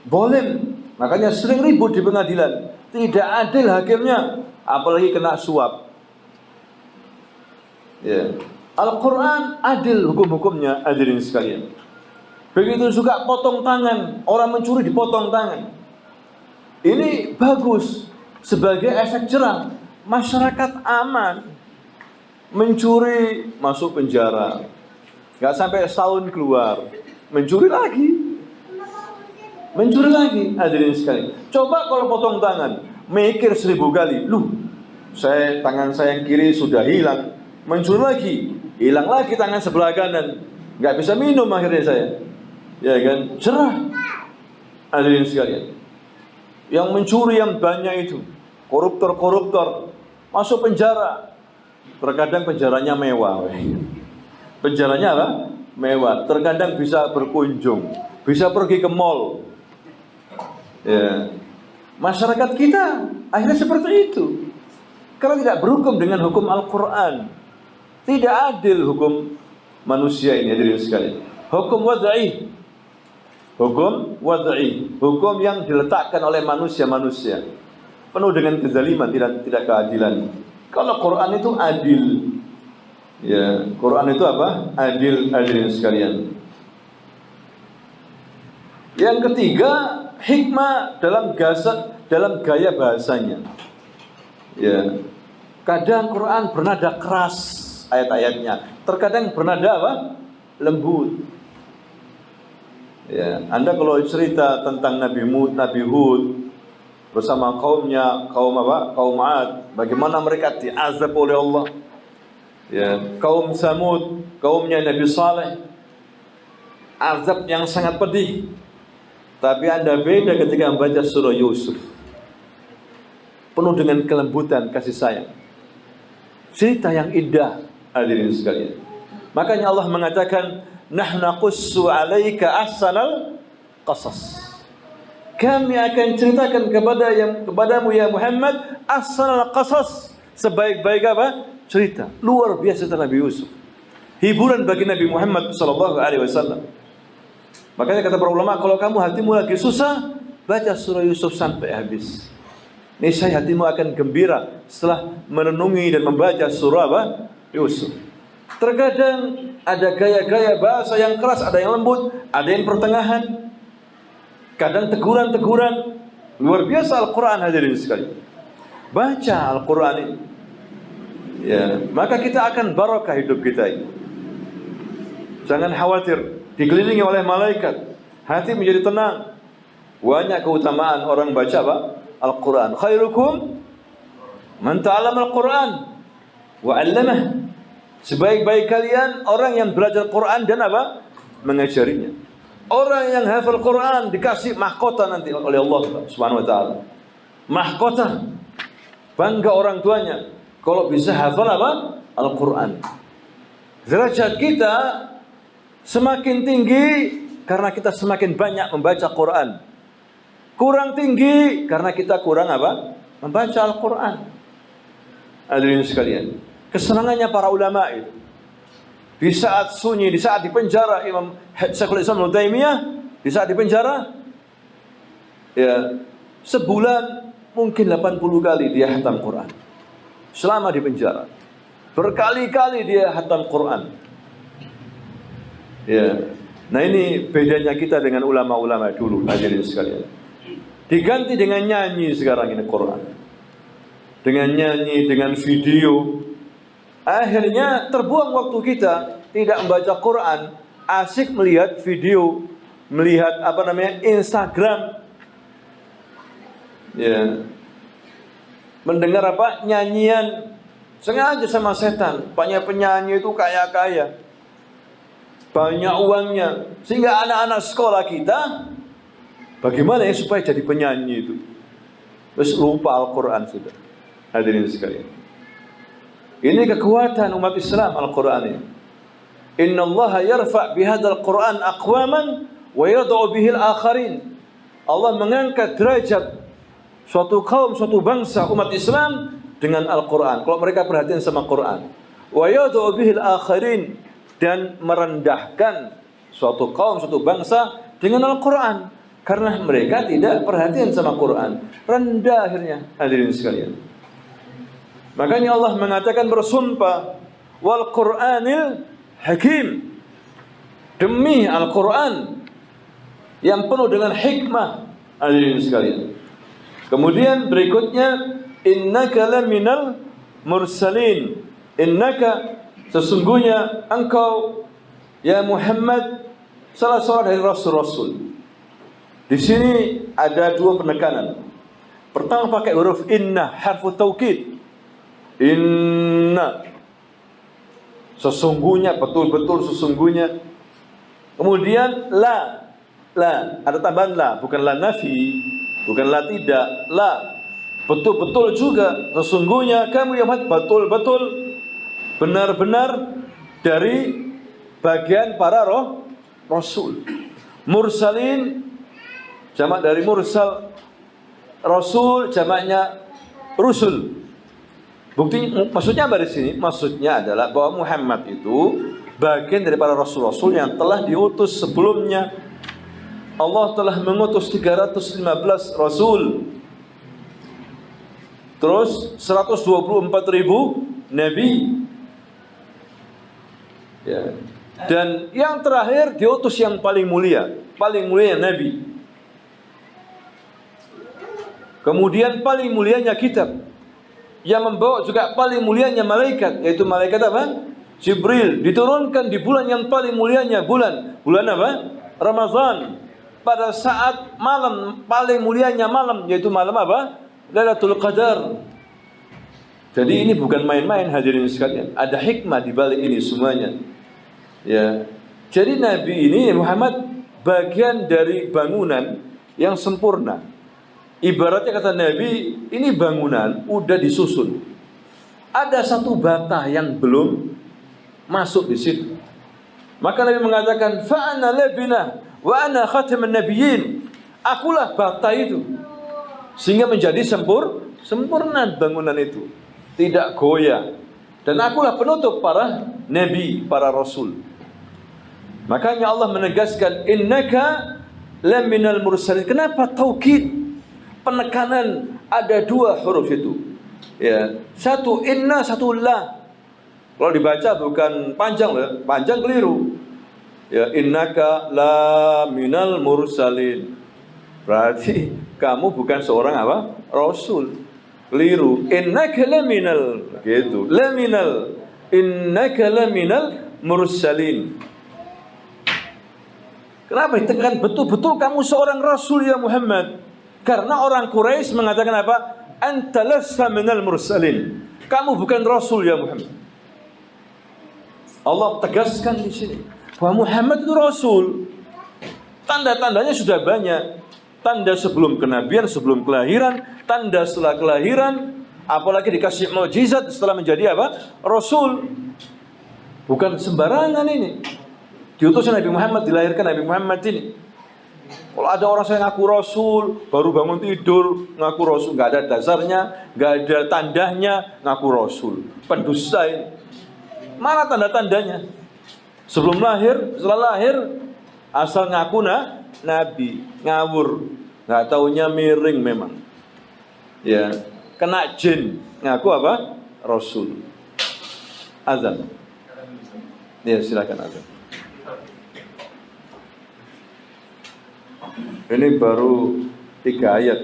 Boleh. Makanya sering ribut di pengadilan. Tidak adil hakimnya, apalagi kena suap. Ya. Al-Quran adil hukum-hukumnya, hadirin sekalian. Begitu juga potong tangan, orang mencuri dipotong tangan. Ini bagus sebagai efek jerah. Masyarakat aman. Mencuri masuk penjara, nggak sampai setahun keluar. Mencuri lagi, hadirin sekalian. Coba kalau potong tangan, mikir 1000 kali. Tangan saya yang kiri sudah hilang, mencuri lagi, hilang lagi tangan sebelah kanan, nggak bisa minum akhirnya saya. Ya kan, cerah. Hadirin sekalian, yang mencuri yang banyak itu koruptor masuk penjara. Terkadang penjaranya mewah. Penjaranya apa? Mewah. Terkadang bisa berkunjung, bisa pergi ke mall. Ya. Masyarakat kita akhirnya seperti itu. Karena tidak berhukum dengan hukum Al-Quran. Tidak adil hukum manusia ini, hadirin sekalian. Hukum wad'i. Hukum yang diletakkan oleh manusia-manusia. Penuh dengan kezaliman, tidak keadilan. Kalau Quran itu adil. Ya, Quran itu apa? Adil, hadirin sekalian. Yang ketiga, hikmah dalam gaya bahasanya. Ya. Kadang Quran bernada keras ayat-ayatnya, terkadang bernada apa? Lembut. Ya, Anda kalau cerita tentang Nabi Hud bersama kaumnya, kaum 'Ad, bagaimana mereka diazab oleh Allah. Ya, kaum Samud, kaumnya Nabi Saleh, azab yang sangat pedih. Tapi Anda beda ketika membaca surah Yusuf, penuh dengan kelembutan, kasih sayang, cerita yang indah, hadirin sekalian. Makanya Allah mengatakan, nahnu naqussu 'alaika ahsanal qasas. Kami akan ceritakan kepadamu ya Muhammad ahsanal qasas, sebaik-baik apa? Cerita. Luar biasa cerita Nabi Yusuf. Hiburan bagi Nabi Muhammad sallallahu alaihi wasallam. Makanya kata para ulama, kalau kamu hatimu lagi susah, baca surah Yusuf sampai habis. Niscaya hatimu akan gembira setelah merenungi dan membaca surah apa? Yusuf. Terkadang ada gaya-gaya bahasa yang keras, ada yang lembut, ada yang pertengahan. Kadang teguran-teguran. Luar biasa Al-Quran, hadirin sekalian. Baca Al-Quran ini. Ya, maka kita akan barakah hidup kita ini. Jangan khawatir dikelilingi oleh malaikat, hati menjadi tenang. Banyak keutamaan orang baca apa? Al-Quran. Khairukum man ta'allama Al-Quran wa 'allamah. Sebaik-baik kalian orang yang belajar Quran dan apa? Mengajarinya. Orang yang hafal Quran dikasih mahkota nanti oleh Allah Subhanahu wa taala. Mahkota. Bangga orang tuanya kalau bisa hafal apa? Al-Quran. Derajat kita semakin tinggi karena kita semakin banyak membaca Quran. Kurang tinggi karena kita kurang apa? Membaca Al-Quran. Hadirin sekalian, kesenangannya para ulama itu di saat sunyi, di saat di penjara, Imam Syekhul Islam Ibnu Taimiyah di saat di penjara, ya, sebulan mungkin 80 kali dia hatam Quran. Selama di penjara, berkali-kali dia hatam Quran. Ya. Nah, ini bedanya kita dengan ulama-ulama dulu, hadirin sekalian. Diganti dengan nyanyi sekarang ini Quran. Dengan nyanyi, dengan video. Akhirnya terbuang waktu kita tidak membaca Quran, asik melihat video, melihat Instagram, ya, mendengar nyanyian, sengaja sama setan. Banyak penyanyi itu kaya-kaya, banyak uangnya, sehingga anak-anak sekolah kita bagaimana ya supaya jadi penyanyi itu, terus lupa Al-Quran sudah. Hadirin sekalian, ini kekuatan umat Islam Al-Quran ini. Inna Allah yarfa' bihadzal Quran aqwaman wa yad'u bihil akharin. Allah mengangkat derajat suatu kaum, suatu bangsa umat Islam dengan Al-Quran. Kalau mereka perhatian sama Quran, wa yad'u bihil akharin, dan merendahkan suatu kaum, suatu bangsa dengan Al-Quran, karena mereka tidak perhatian sama Quran, rendah akhirnya. Hadirin sekalian, makanya Allah mengatakan bersumpah, wal Qur'anil Hakim, demi Al-Quran yang penuh dengan hikmah. Hadirin sekalian, kemudian berikutnya, innaka laminal mursalin, innaka, sesungguhnya engkau ya Muhammad salah seorang dari rasul-rasul. Di sini ada dua penekanan. Pertama pakai huruf inna, harfu taukid. Inna, sesungguhnya, betul-betul sesungguhnya. Kemudian la, ada tambahan la, bukan la nafi, bukan la tidak, la, betul-betul juga, sesungguhnya kamu ya Muhammad betul-betul, benar-benar dari bagian para rasul. Mursalin jamak dari mursal, rasul jamaknya rusul. Bukti maksudnya apa di sini? Maksudnya adalah bahwa Muhammad itu bagian dari para rasul-rasul yang telah diutus sebelumnya. Allah telah mengutus 315 rasul, terus 124.000 nabi, ya. Dan yang terakhir diutus yang paling mulia nabi. Kemudian paling mulianya kitab, yang membawa juga paling mulianya malaikat, yaitu malaikat apa? Jibril, diturunkan di bulan yang paling mulianya, bulan apa? Ramadan, pada saat malam paling mulianya malam, yaitu malam apa? Lailatul Qadar. Jadi ini bukan main-main, hadirin sekalian. Ada hikmah di balik ini semuanya. Ya. Jadi Nabi ini Muhammad bagian dari bangunan yang sempurna. Ibaratnya kata Nabi, ini bangunan udah disusun, ada satu bata yang belum masuk di situ. Maka Nabi mengatakan, fa ana labina wa ana khatamun nabiyyin. Akulah bata itu, sehingga menjadi sempurna bangunan itu, tidak goyah. Dan akulah penutup para nabi, para rasul. Makanya Allah menegaskan, innaka laminal mursalin. Kenapa taukid? Penekanan, ada dua huruf itu, ya, satu inna, satu la. Kalau dibaca bukan panjang, panjang keliru, ya, innaka la minal mursalin, berarti kamu bukan seorang apa? Rasul. Keliru, innaka la minal, gitu, la minal, innaka la minal mursalin. Kenapa ditekan betul-betul kamu seorang rasul ya Muhammad? Karena orang Quraisy mengatakan apa? Anta lasta minal mursalin. Kamu bukan rasul ya Muhammad. Allah tegaskan di sini bahwa Muhammad itu rasul. Tanda-tandanya sudah banyak. Tanda sebelum kenabian, sebelum kelahiran, tanda setelah kelahiran, apalagi dikasih mukjizat setelah menjadi apa? Rasul. Bukan sembarangan ini. Diutus Nabi Muhammad, dilahirkan Nabi Muhammad ini. Kalau ada orang saya ngaku rasul, baru bangun tidur ngaku rasul, nggak ada dasarnya, nggak ada tandanya, ngaku rasul, pendusta ini. Mana tanda-tandanya? Sebelum lahir, setelah lahir, asal ngaku nabi, ngawur, nggak taunya miring memang. Ya, kena jin, ngaku apa? Rasul. Azan. Ya, silakan azan. Ini baru 3 ayat.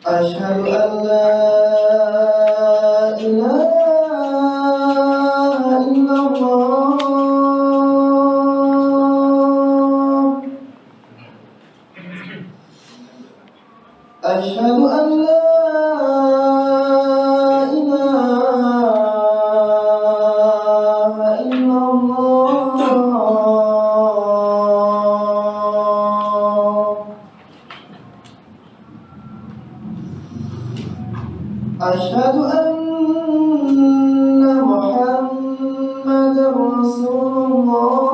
أشهد أن لا إله إلا الله أشهد أن لا إله إلا الله أشهد أن محمدا رسول الله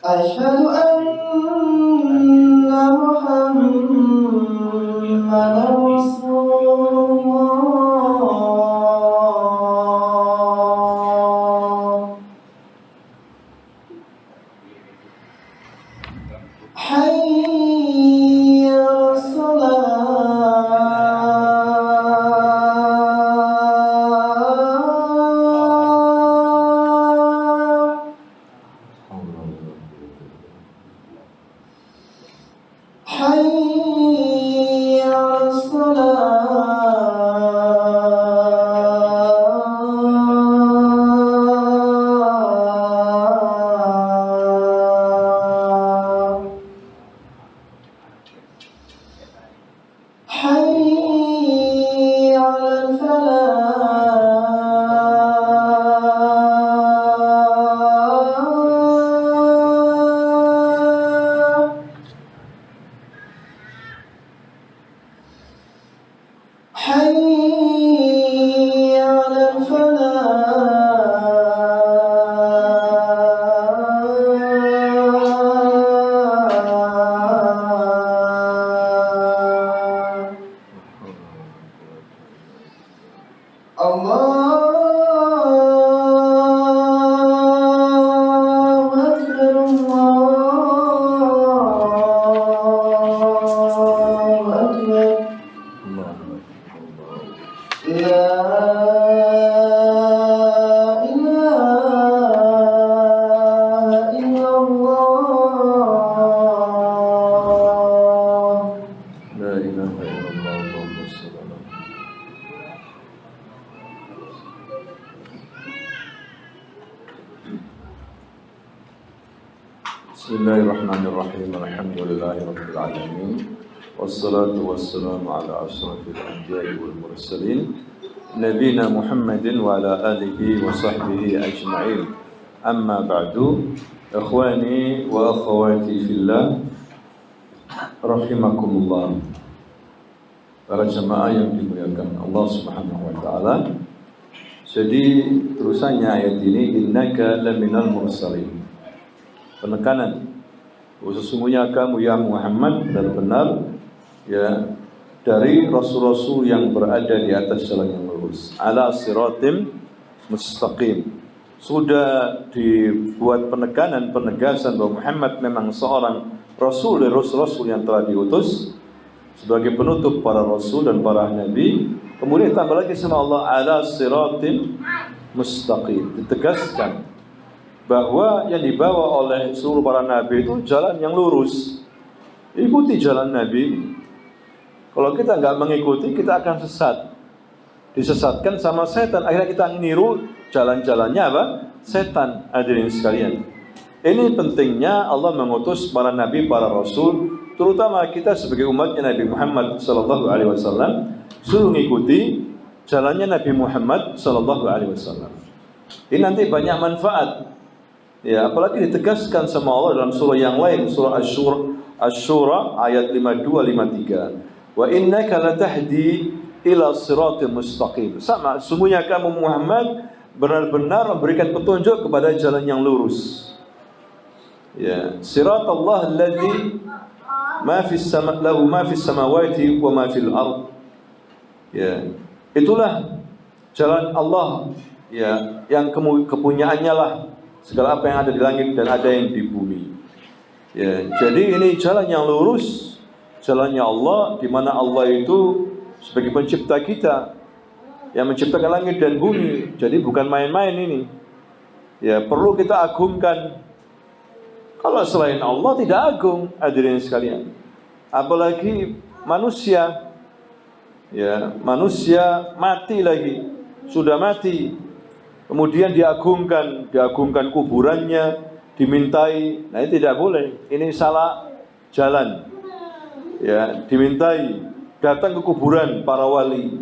أشهد أن محمدا رسول الله حي على الصلاة حي على الصلاة حي على الفلاح حي على الفلاح الله أكبر الله أكبر لا إله إلا الله
لا إله إلا الله اللهم صل على محمد. Bismillahirrahmanirrahim. Alhamdulillahirabbil alamin. Wassalatu wassalamu ala asyrafil anbiya'i wal mursalin nabiyina Muhammadin wa ala alihi wa sahbihi ajma'in. Amma ba'du. Ikhwani wa akhwati fillah, rahimakumullah. Para jemaah yang dimuliakan Allah Subhanahu wa taala. Jadi terusannya ayat ini, innaka laminal mursalin. Penekanan, sesungguhnya kamu ya Muhammad benar-benar ya dari rasul-rasul yang berada di atas jalan yang lurus, ala siratim mustaqim. Sudah dibuat penekanan, penegasan bahwa Muhammad memang seorang rasul dari rasul-rasul yang telah diutus sebagai penutup para rasul dan para nabi. Kemudian tambah lagi sama Allah, ala siratim mustaqim, ditegaskan bahwa yang dibawa oleh seluruh para nabi itu jalan yang lurus. Ikuti jalan nabi. Kalau kita nggak mengikuti, kita akan sesat, disesatkan sama setan. Akhirnya kita niru jalan-jalannya apa? Setan. Hadirin sekalian, ini pentingnya Allah mengutus para nabi, para rasul, terutama kita sebagai umatnya Nabi Muhammad sallallahu alaihi wasallam, suruh mengikuti jalannya Nabi Muhammad sallallahu alaihi wasallam. Ini nanti banyak manfaat. Ya, apalagi ditegaskan sama Allah dalam surah yang lain, surah Asy-Syura ayat 52-53. Wa innaka latahdi ila siratal mustaqim. Sama, sungguhnya kamu Muhammad benar-benar memberikan petunjuk kepada jalan yang lurus. Ya, siratallah alladzi lahu ma fis samawati wa ma fil ard. Ya, itulah jalan Allah, ya, yang kepunyaannya lah segala apa yang ada di langit dan ada yang di bumi. Ya, jadi ini jalan yang lurus, jalannya Allah, di mana Allah itu sebagai pencipta kita yang menciptakan langit dan bumi. Jadi bukan main-main ini. Ya, perlu kita agungkan. Kalau selain Allah tidak agung, hadirin sekalian. Apalagi manusia. Ya, manusia mati lagi, sudah mati, kemudian diagungkan kuburannya, dimintai. Nah, ini tidak boleh, ini salah jalan. Ya, dimintai, datang ke kuburan para wali,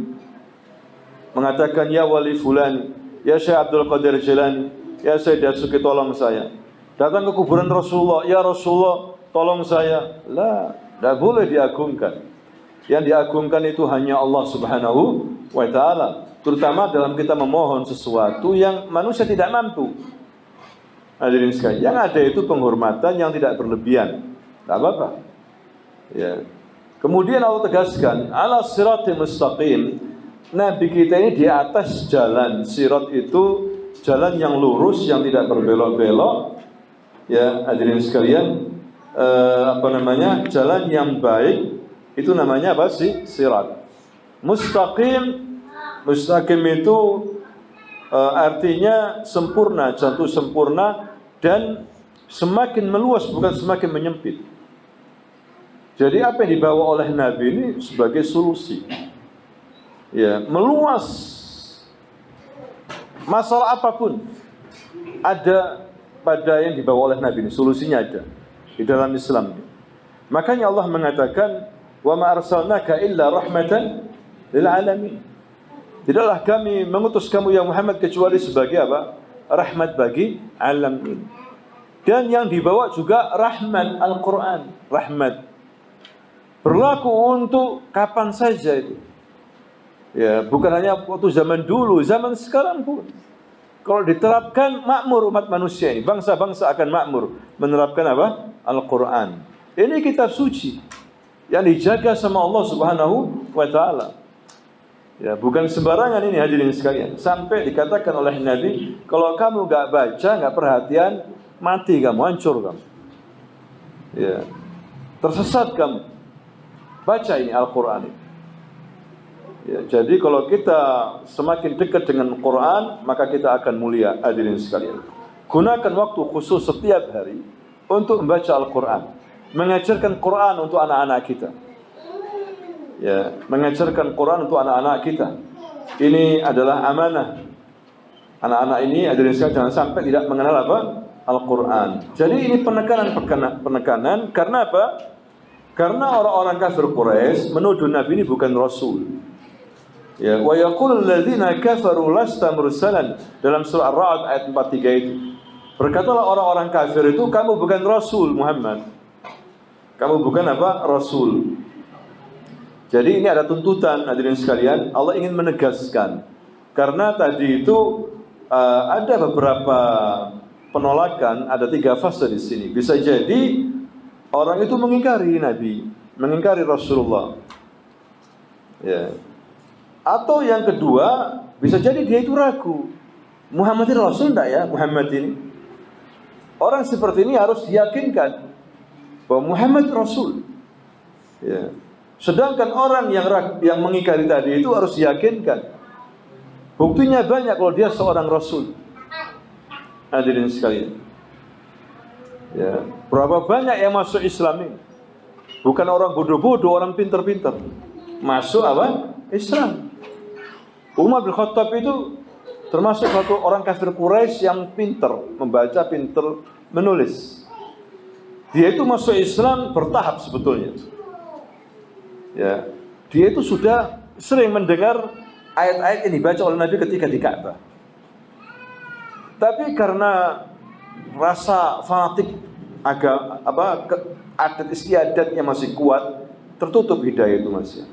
mengatakan, ya wali fulan, ya Syekh Abdul Qadir Jilani, ya Syekh Dasuki, tolong saya. Datang ke kuburan Rasulullah, ya Rasulullah, tolong saya. Lah, tidak boleh diagungkan. Yang diagungkan itu hanya Allah Subhanahu wa ta'ala, terutama dalam kita memohon sesuatu yang manusia tidak mampu. Hadirin sekalian, yang ada itu penghormatan yang tidak berlebihan, tidak apa-apa. Ya. Kemudian Allah tegaskan, ala siratil mustaqim. Nabi kita ini di atas jalan. Sirat itu jalan yang lurus, yang tidak berbelok-belok. Ya, hadirin sekalian, jalan yang baik, itu namanya apa sih? Sirat. Mustaqim itu artinya sempurna, jatuh sempurna, dan semakin meluas, bukan semakin menyempit. Jadi apa yang dibawa oleh Nabi ini sebagai solusi, ya, meluas. Masalah apapun ada pada yang dibawa oleh Nabi ini, solusinya ada di dalam Islam. Makanya Allah mengatakan, wa ma arsalnaka illa rahmatan lil alamin. Tidaklah kami mengutus kamu ya Muhammad kecuali sebagai apa? Rahmat bagi alamin. Dan yang dibawa juga rahmat, Al-Quran, rahmat. Berlaku untuk kapan saja itu. Ya, bukan hanya waktu zaman dulu, zaman sekarang pun. Kalau diterapkan, makmur umat manusia ini, bangsa-bangsa akan makmur menerapkan apa? Al-Quran. Ini kitab suci yang dijaga sama Allah Subhanahu wa ta'ala. Ya, bukan sembarangan ini, hadirin sekalian. Sampai dikatakan oleh Nabi, kalau kamu gak baca, gak perhatian, mati kamu, hancur kamu. Ya, tersesat kamu. Baca ini Al-Quran ini. Ya, jadi kalau kita semakin dekat dengan Quran, maka kita akan mulia, hadirin sekalian. Gunakan waktu khusus setiap hari untuk membaca Al-Quran, mengajarkan Quran untuk anak-anak kita. Ya, mengajarkan Quran untuk anak-anak kita. Ini adalah amanah. Anak-anak ini, hadirin sekalian, jangan sampai tidak mengenal apa? Al-Quran. Jadi ini penekanan. Karena apa? Karena orang-orang kafir Quraisy menuduh Nabi ini bukan Rasul. Ya, wa yaqulul ladzina kafaru lasta mursalan, dalam surah Ar-Ra'd ayat 43 itu. Berkatalah orang-orang kafir itu, kamu bukan Rasul Muhammad. Kamu bukan apa? Rasul. Jadi ini ada tuntutan, hadirin sekalian. Allah ingin menegaskan. Karena tadi itu ada beberapa penolakan, ada 3 fase di sini. Bisa jadi orang itu mengingkari Nabi, mengingkari Rasulullah. Ya. Atau yang kedua, bisa jadi dia itu ragu. Muhammad ini Rasul enggak ya? Muhammad ini. Orang seperti ini harus diyakinkan bahwa Muhammad Rasul. Ya. Sedangkan orang yang mengingkari tadi itu harus diyakinkan. Buktinya banyak kalau dia seorang Rasul. Hadirin sekalian. Ya. Berapa banyak yang masuk Islam ini? Bukan orang bodoh-bodoh, orang pintar-pintar. Masuk apa? Islam. Umar bin Khattab itu termasuk satu orang kafir Quraisy yang pintar membaca, pintar menulis. Dia itu masuk Islam bertahap sebetulnya. Ya, dia itu sudah sering mendengar ayat-ayat yang dibaca oleh Nabi ketika di Ka'bah. Tapi karena rasa fanatik adat istiadatnya masih kuat, tertutup hidayah itu masih.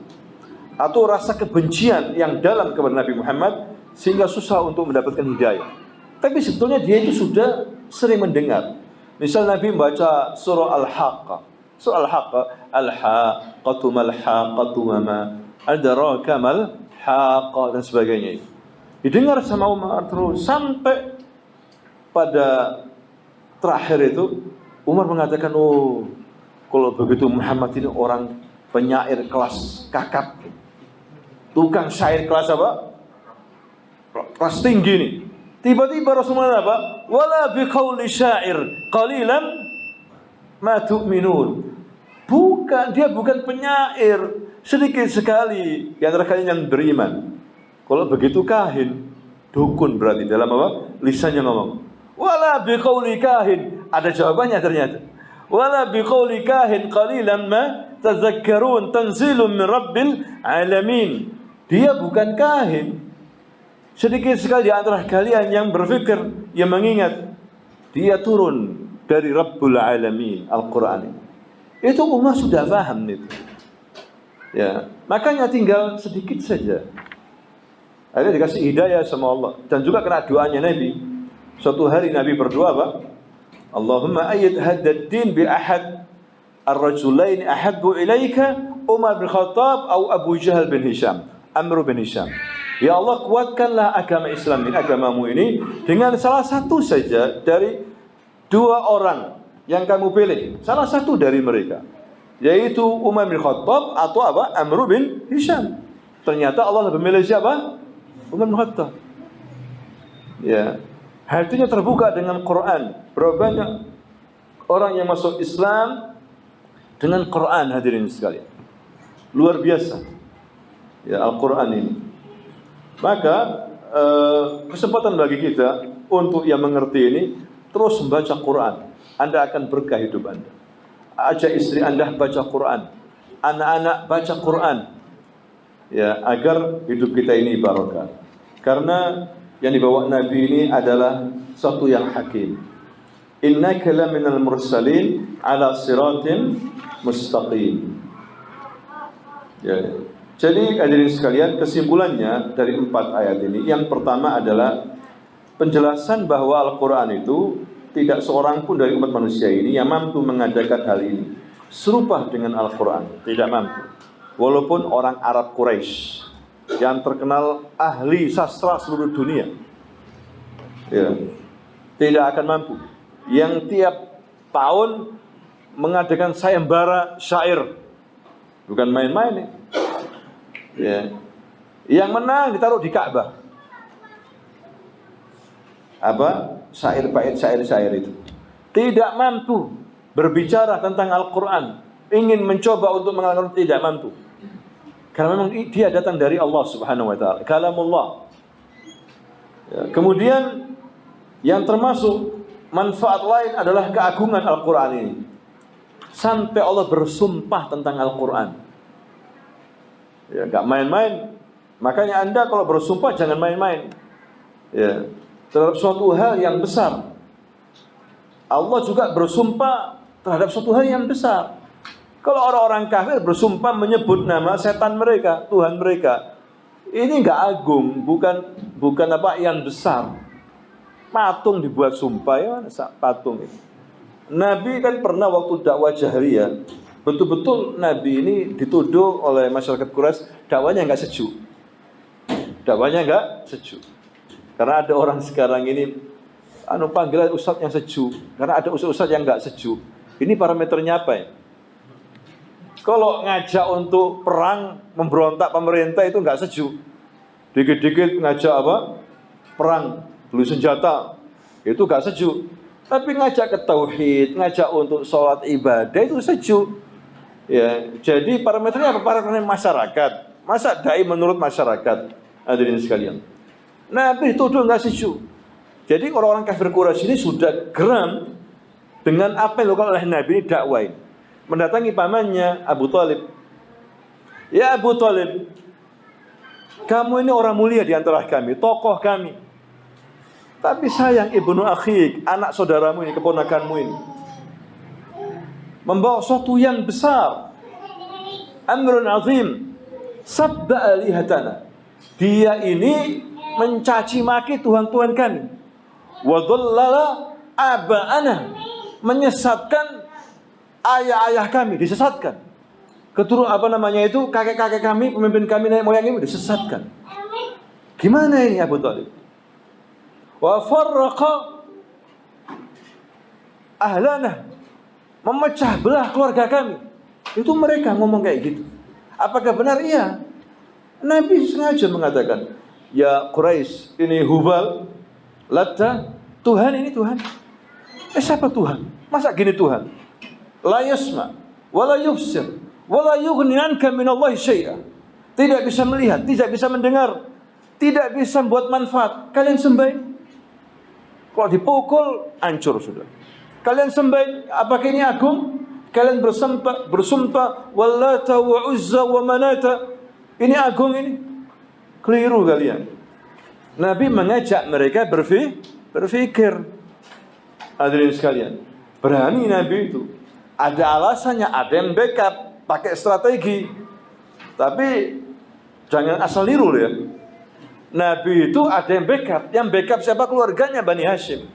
Atau rasa kebencian yang dalam kepada Nabi Muhammad sehingga susah untuk mendapatkan hidayah. Tapi sebetulnya dia itu sudah sering mendengar. Misal Nabi membaca surah Al-Haqqah. Surah Al-Haqqah, Al-Haqqatu mal-Haqqatu ma adraka mal-Haqqah dan sebagainya. Didengar sama Umar terus sampai pada terakhir itu Umar mengatakan, oh kalau begitu Muhammad ini orang penyair kelas kakap, tukang syair kelas apa? Kelas tinggi nih. Tiba-tiba Rasulullah apa? Wala biqauli syair qalilan ma tu'minun. Dia bukan penyair, sedikit sekali di antara kalian yang beriman. Kalau begitu kahin, dukun berarti dalam apa? Lisannya ngomong. Wala biqauli kahin, ada jawabannya ternyata. Wala biqauli kahin qalilan ma tazakkarun tanzilun min rabbil alamin. Dia bukan kahin. Sedikit sekali di antara kalian yang berfikir, yang mengingat. Dia turun dari Rabbul Alamin, Al-Quran. Itu Umar sudah paham itu. Ya, makanya tinggal sedikit saja. Akhirnya dikasih hidayah sama Allah. Dan juga kena doanya Nabi. Suatu hari Nabi berdoa apa? Allahumma ayyid haddad din bi ahad ar-rajulain ahabbu ilaika Umar bin Khattab atau Abu Jahal bin Hisham, Amr bin Hisham. Ya Allah, kuatkanlah agama Islam ini, agamamu ini dengan salah satu saja dari dua orang yang kamu pilih. Salah satu dari mereka, yaitu Umar bin Khattab atau apa? Amr bin Hisham. Ternyata Allah lebih memilih siapa? Umar bin Khattab. Ya, hatinya terbuka dengan Quran. Berapa banyak orang yang masuk Islam dengan Quran, hadirin sekalian. Luar biasa. Ya, Al-Quran ini. Maka kesempatan bagi kita untuk yang mengerti ini terus membaca Quran. Anda akan berkah hidup Anda. Ajak istri Anda baca Quran, anak-anak baca Quran, ya, agar hidup kita ini barokah. Karena yang dibawa Nabi ini adalah satu yang hakim. Innaka laminal mursalin ala siratin mustaqim. Ya. Jadi hadirin sekalian, kesimpulannya dari 4 ayat ini, yang pertama adalah penjelasan bahwa Al-Quran itu tidak seorang pun dari umat manusia ini yang mampu mengadakan hal ini serupa dengan Al-Quran, tidak mampu. Walaupun orang Arab Quraisy yang terkenal ahli sastra seluruh dunia, ya, tidak akan mampu. Yang tiap tahun mengadakan sayembara syair, bukan main-main nih. Ya. Yang menang ditaruh di Ka'bah. Apa? Syair itu. Tidak mampu berbicara tentang Al-Quran. Ingin mencoba untuk mengalahkan, tidak mampu. Karena memang dia datang dari Allah Subhanahu wa taala, kalamullah. Ya. Kemudian yang termasuk manfaat lain adalah keagungan Al-Quran ini. Sampai Allah bersumpah tentang Al-Quran. Ya, gak main-main. Makanya Anda kalau bersumpah jangan main-main. Ya, terhadap suatu hal yang besar. Allah juga bersumpah terhadap suatu hal yang besar. Kalau orang-orang kafir bersumpah menyebut nama setan mereka, Tuhan mereka, ini gak agung, bukan apa yang besar. Patung dibuat sumpah, ya, patung itu. Nabi kan pernah waktu dakwah jahriyah, betul-betul Nabi ini dituduh oleh masyarakat Quraisy dakwanya nggak sejuk. Dakwanya nggak sejuk. Karena ada orang sekarang ini panggilan ustadz yang sejuk. Karena ada ustadz yang nggak sejuk. Ini parameternya apa ya? Kalau ngajak untuk perang, memberontak pemerintah itu nggak sejuk. Dikit-dikit ngajak apa? Perang, beli senjata, itu nggak sejuk. Tapi ngajak ke tauhid, ngajak untuk sholat ibadah itu sejuk. Ya, jadi parameternya apa? Parameter masyarakat. Masa dai menurut masyarakat? Hadirin sekalian. Nabi dituduh nggak sejuk. Jadi orang-orang kafir Quraisy ini sudah geram dengan apa yang dilakukan oleh Nabi ini dakwain. Mendatangi pamannya Abu Thalib. Ya Abu Thalib, kamu ini orang mulia di antara kami, tokoh kami. Tapi sayang ibnu akhik, anak saudaramu ini, keponakanmu ini, membawa sesuatu yang besar, amrun azim, sabda alihatana. Dia ini mencaci maki Tuhan-Tuhan kami. Wa dhallala aba'ana. menyesatkan ayah-ayah kami, disesatkan. Kakek-kakek kami, pemimpin kami, nenek moyang kami disesatkan. Gimana ini Abu Thalib? Wa farraqa ahlana, memecah belah keluarga kami. Itu mereka ngomong kayak gitu. Apakah benar? Iya. Nabi sengaja mengatakan, ya Quraisy, ini Hubal, Latta, Tuhan ini Tuhan. Siapa Tuhan? Masa gini Tuhan? La yasma, wa la yubsir, wa la yughni anka minallahi syai'a. Tidak bisa melihat, tidak bisa mendengar, tidak bisa membuat manfaat. Kalian sembah. Kalau dipukul, hancur sudah. Kalian sembah, apakah ini agung? Kalian bersumpah Wallata wa Uzza wa Manata, ini agung ini. Keliru kalian. Nabi mengajak mereka berfikir. Hadirin sekalian, berani Nabi itu. Ada alasannya, ada yang backup, pakai strategi. Tapi jangan asal niru ya. Nabi itu ada yang backup. Yang backup siapa? Keluarganya Bani Hashim.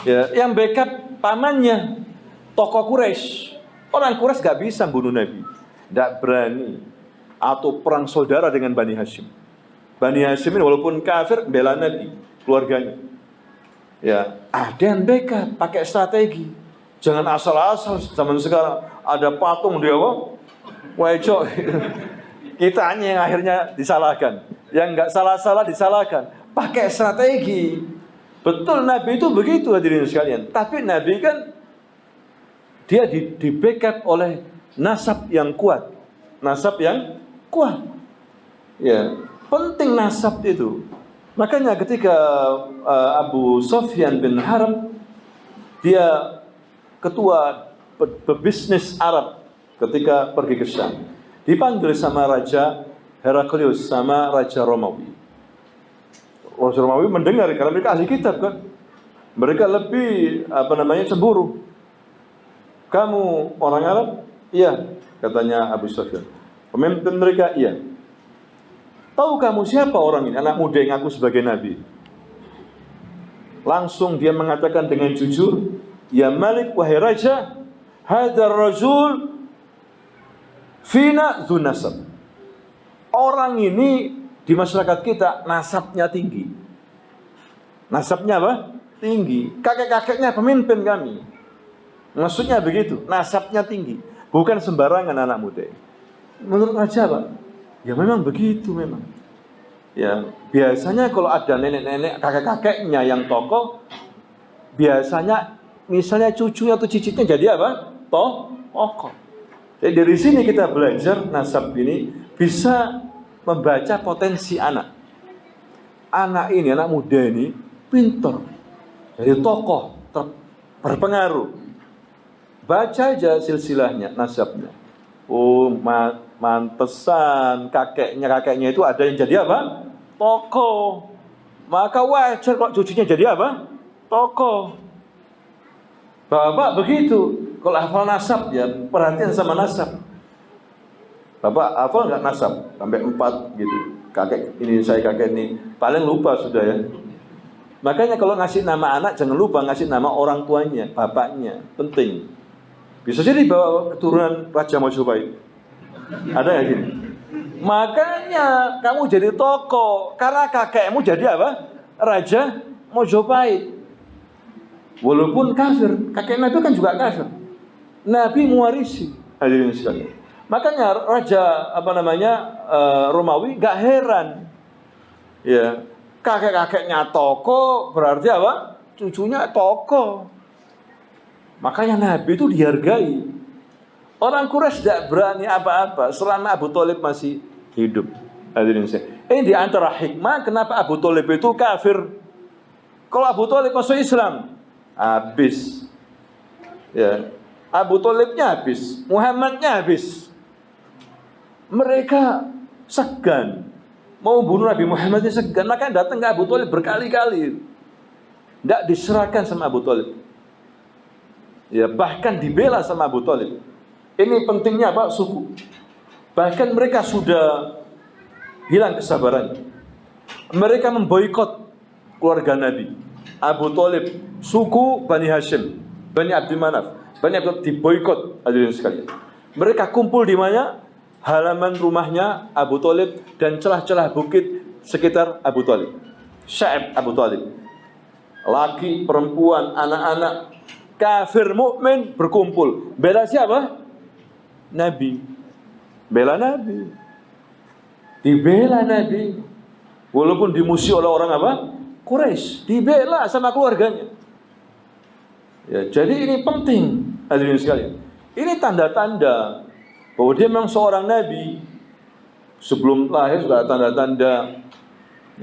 Ya, yang backup pamannya, tokoh Quraisy. Orang Quraisy gak bisa bunuh Nabi, gak berani. Atau perang saudara dengan Bani Hashim. Bani Hashim ini walaupun kafir, bela Nabi, keluarganya. Ya, ada yang backup, pakai strategi. Jangan asal-asal. Zaman sekarang ada patung dia, wajok. Kita yang akhirnya disalahkan. Yang nggak salah-salah disalahkan. Pakai strategi. Betul, Nabi itu begitu hadirin sekalian. Tapi Nabi kan dia di backup oleh nasab yang kuat. Nasab yang kuat. Ya, penting nasab itu. Makanya ketika Abu Sufyan bin Harb, dia ketua pebisnis Arab ketika pergi ke Syam, dipanggil sama Raja Heraklius sama Raja Romawi. Raja Romawi mendengar karena mereka ahli kitab kan. Mereka lebih cemburu. Kamu orang Arab? Iya, katanya Abu Sufyan. Pemimpin mereka? Iya. Tahu kamu siapa orang ini? Anak muda yang ngaku sebagai nabi. Langsung dia mengatakan dengan jujur, ya Malik wahai Raja, hadar rajul fina dzun nasab. Orang ini di masyarakat kita nasabnya tinggi. Nasabnya apa? Tinggi. Kakek-kakeknya pemimpin kami. Maksudnya begitu, nasabnya tinggi. Bukan sembarangan anak muda. Menurut Raja Pak, ya memang begitu memang. Ya, biasanya kalau ada nenek-nenek, kakek-kakeknya yang tokoh, biasanya misalnya cucunya atau cicitnya jadi apa? Tokoh. Jadi dari sini kita belajar nasab ini bisa membaca potensi anak. Anak ini, anak muda ini pintar, jadi tokoh, berpengaruh. Baca aja silsilahnya, nasabnya. Oh, mantesan kakeknya itu ada yang jadi apa? Tokoh. Maka wajar kok cucunya jadi apa? Tokoh. Bapak begitu. Kalau hafal nasab ya, perhatian sama nasab. Bapak hafal nggak nasab? Sampai 4 gitu. Kakek ini, saya kakek ini. Paling lupa sudah ya. Makanya kalau ngasih nama anak, jangan lupa ngasih nama orang tuanya, bapaknya. Penting. Bisa jadi bawa keturunan Raja Majapahit. Ada ya gini. Makanya kamu jadi tokoh karena kakekmu jadi apa? Raja Majapahit. Walaupun kafir, kakek Nabi kan juga kafir. Nabi mewarisi, hadirin sekalian. Makanya Raja Romawi gak heran. Ya, kakek-kakeknya tokoh berarti apa? Cucunya tokoh. Makanya Nabi itu dihargai. Orang Quraisy tidak berani apa-apa selama Abu Thalib masih hidup. Hadirin sekalian. Ini di antara hikmah kenapa Abu Thalib itu kafir. Kalau Abu Thalib masuk Islam, habis. Ya, Abu Thalibnya habis, Muhammadnya habis. Mereka segan mau bunuh Nabi Muhammadnya, segan. Makanya datang ke Abu Thalib berkali-kali. Tidak diserahkan sama Abu Thalib. Ya, bahkan dibela sama Abu Thalib. Ini pentingnya apa? Suku. Bahkan mereka sudah hilang kesabaran. Mereka memboikot keluarga Nabi. Abu Thalib, suku Bani Hashim. Bani Abdul Manaf, Bani Abdul diboikot hadirin sekalian. Mereka kumpul di mana? Halaman rumahnya Abu Thalib dan celah-celah bukit sekitar Abu Thalib. Sya'ib Abu Thalib. Laki, perempuan, anak-anak, kafir, mukmin berkumpul. Bela siapa? Nabi. Bela Nabi. Dibela Nabi. Walaupun dimusuhi oleh orang apa? Quraisy. Dibela sama keluarganya. Ya, jadi ini penting hadirin sekalian. Ini tanda-tanda bahwa dia memang seorang nabi. Sebelum lahir sudah ada tanda-tanda.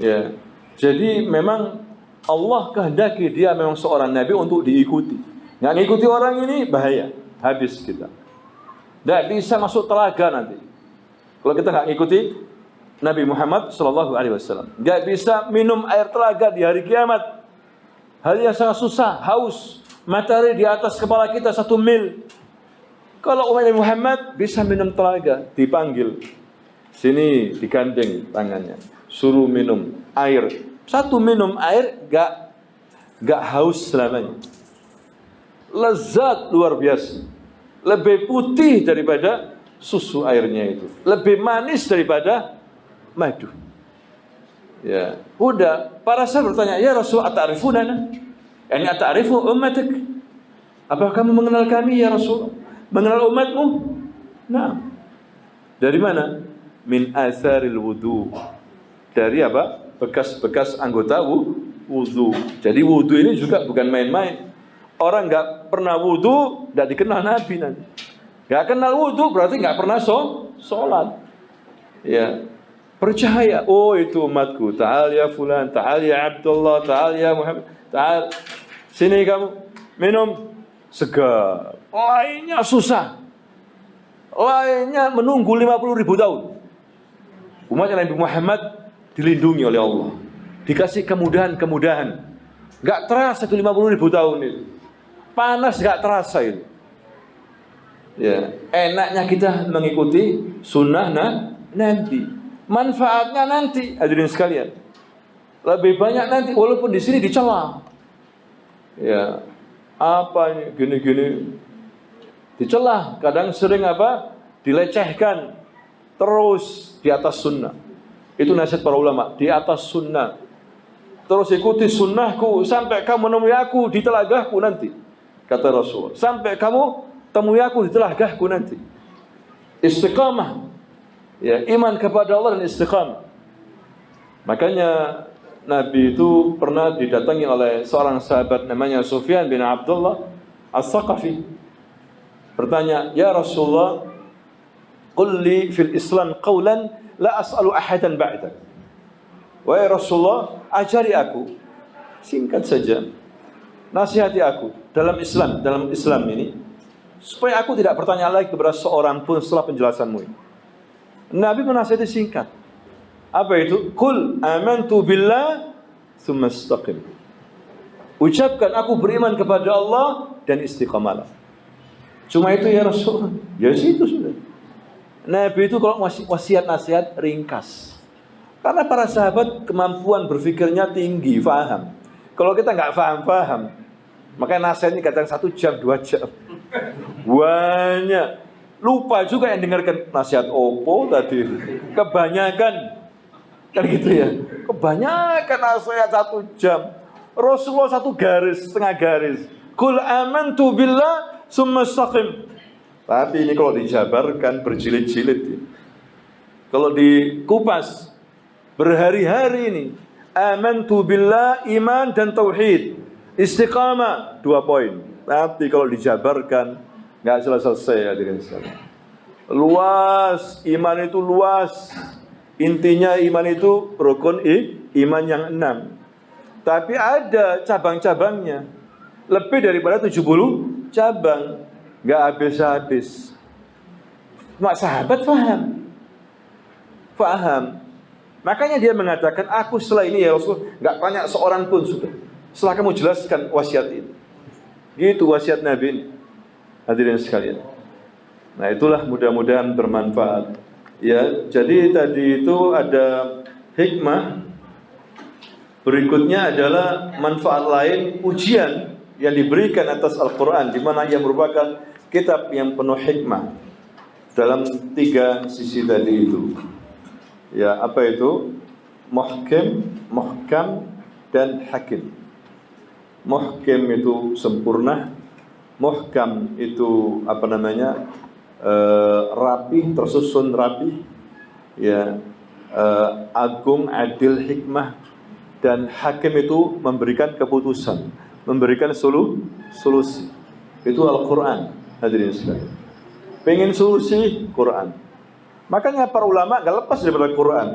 Ya. Jadi memang Allah kehendaki dia memang seorang nabi untuk diikuti. Nggak ngikuti orang ini bahaya, habis kita. Nggak bisa masuk telaga nanti. Kalau kita nggak ngikuti Nabi Muhammad Sallallahu Alaihi Wasallam, nggak bisa minum air telaga di hari kiamat. Hal yang sangat susah, haus, matahari di atas kepala kita 1 mil. Kalau umat Muhammad bisa minum telaga, dipanggil, sini digandeng tangannya, suruh minum air. 1 minum air gak haus selamanya. Lezat luar biasa, lebih putih daripada susu airnya itu, lebih manis daripada madu. Ya, udah. Para sahabat bertanya, ya Rasul, ata'rifunana? Yani ata'rifu ummatak? Apakah kamu mengenal kami ya Rasul? Mengenal umatmu? Nah. Dari mana? Min atharil wudu. Dari apa? Bekas-bekas anggota wudu. Jadi wudu ini juga bukan main-main. Orang nggak pernah wudu, nggak dikenal Nabi nanti. Nggak kenal wudu berarti nggak pernah sholat. Ya, percaya. Oh itu umatku. Ta'al ya fulan, ta'al ya Abdullah, ta'al ya Muhammad, ta'al. Sini kamu minum segar. Lainnya susah. Lainnya menunggu 50.000 tahun. Umatnya Nabi Muhammad dilindungi oleh Allah, dikasih kemudahan-kemudahan. Gak terasa ke 50.000 tahun itu. Panas gak terasa itu. Ya, enaknya kita mengikuti sunnah nanti. Manfaatnya nanti, hadirin sekalian. Lebih banyak nanti, walaupun di sini dicela. Ya, apa ini gini-gini dicela, kadang sering apa? Dilecehkan. Terus di atas sunnah. Itu nasihat para ulama, di atas sunnah. Terus ikuti sunnahku sampai kamu menemui aku di telagahku nanti, kata Rasul. Sampai kamu temui aku di telagahku nanti. Istiqamah. Ya, iman kepada Allah dan istiqamah. Makanya Nabi itu pernah didatangi oleh seorang sahabat namanya Sufyan bin Abdullah As-Saqafi. Bertanya, "Ya Rasulullah, qul li fil Islam qawlan la as'alu ahadan ba'dak." Wahai Rasulullah, ajari aku, singkat saja, nasihati aku dalam Islam ini, supaya aku tidak bertanya lagi kepada seorang pun setelah penjelasanmu ini. Nabi menasihati singkat. Apa itu? Qul amantu billah tsumma istaqim. Ucapkan aku beriman kepada Allah dan istiqamalah. Cuma itu ya Rasul. Ya itu sudah. Nabi itu kalau wasiat nasihat ringkas. Karena para sahabat kemampuan berpikirnya tinggi, faham. Kalau kita nggak faham, makanya nasihatnya kadang 1 jam, 2 jam. Banyak. Lupa juga yang dengarkan nasihat opo tadi. Kebanyakan. Kan gitu ya. Kebanyakan nasihat 1 jam. Rasulullah 1 garis, setengah garis. Qul amantu billah tsumma istaqim. Tapi ini kalau dijabarkan berjilid-jilid. Kalau dikupas berhari-hari ini. Amantu billah, iman dan tauhid. Istiqamah 2 poin. Tapi kalau dijabarkan enggak selesai hadirin sekalian. Luas, iman itu luas. Intinya iman itu rukun iman yang 6. Tapi ada cabang-cabangnya. Lebih daripada 70 cabang. Enggak habis-habis. Mak sahabat faham. Makanya dia mengatakan, aku setelah ini ya Rasul, enggak tanya seorang pun sudah. Setelah kamu jelaskan wasiat ini. Gitu wasiat Nabi ini. Hadirin sekalian. Nah itulah mudah-mudahan bermanfaat. Ya, jadi tadi itu ada hikmah. Berikutnya adalah manfaat lain, ujian. yang diberikan atas Al-Quran, di mana ia merupakan kitab yang penuh hikmah dalam 3 sisi tadi itu. Ya, apa itu? Muhkam dan hakim. Muhkam itu sempurna, muhkam itu rapi, tersusun rapi, ya, agung, adil, hikmah, dan hakim itu memberikan keputusan, memberikan solusi. Itu Al-Quran, hadirin sekalian. Pengen solusi, Quran. Makanya para ulama gak lepas daripada Quran.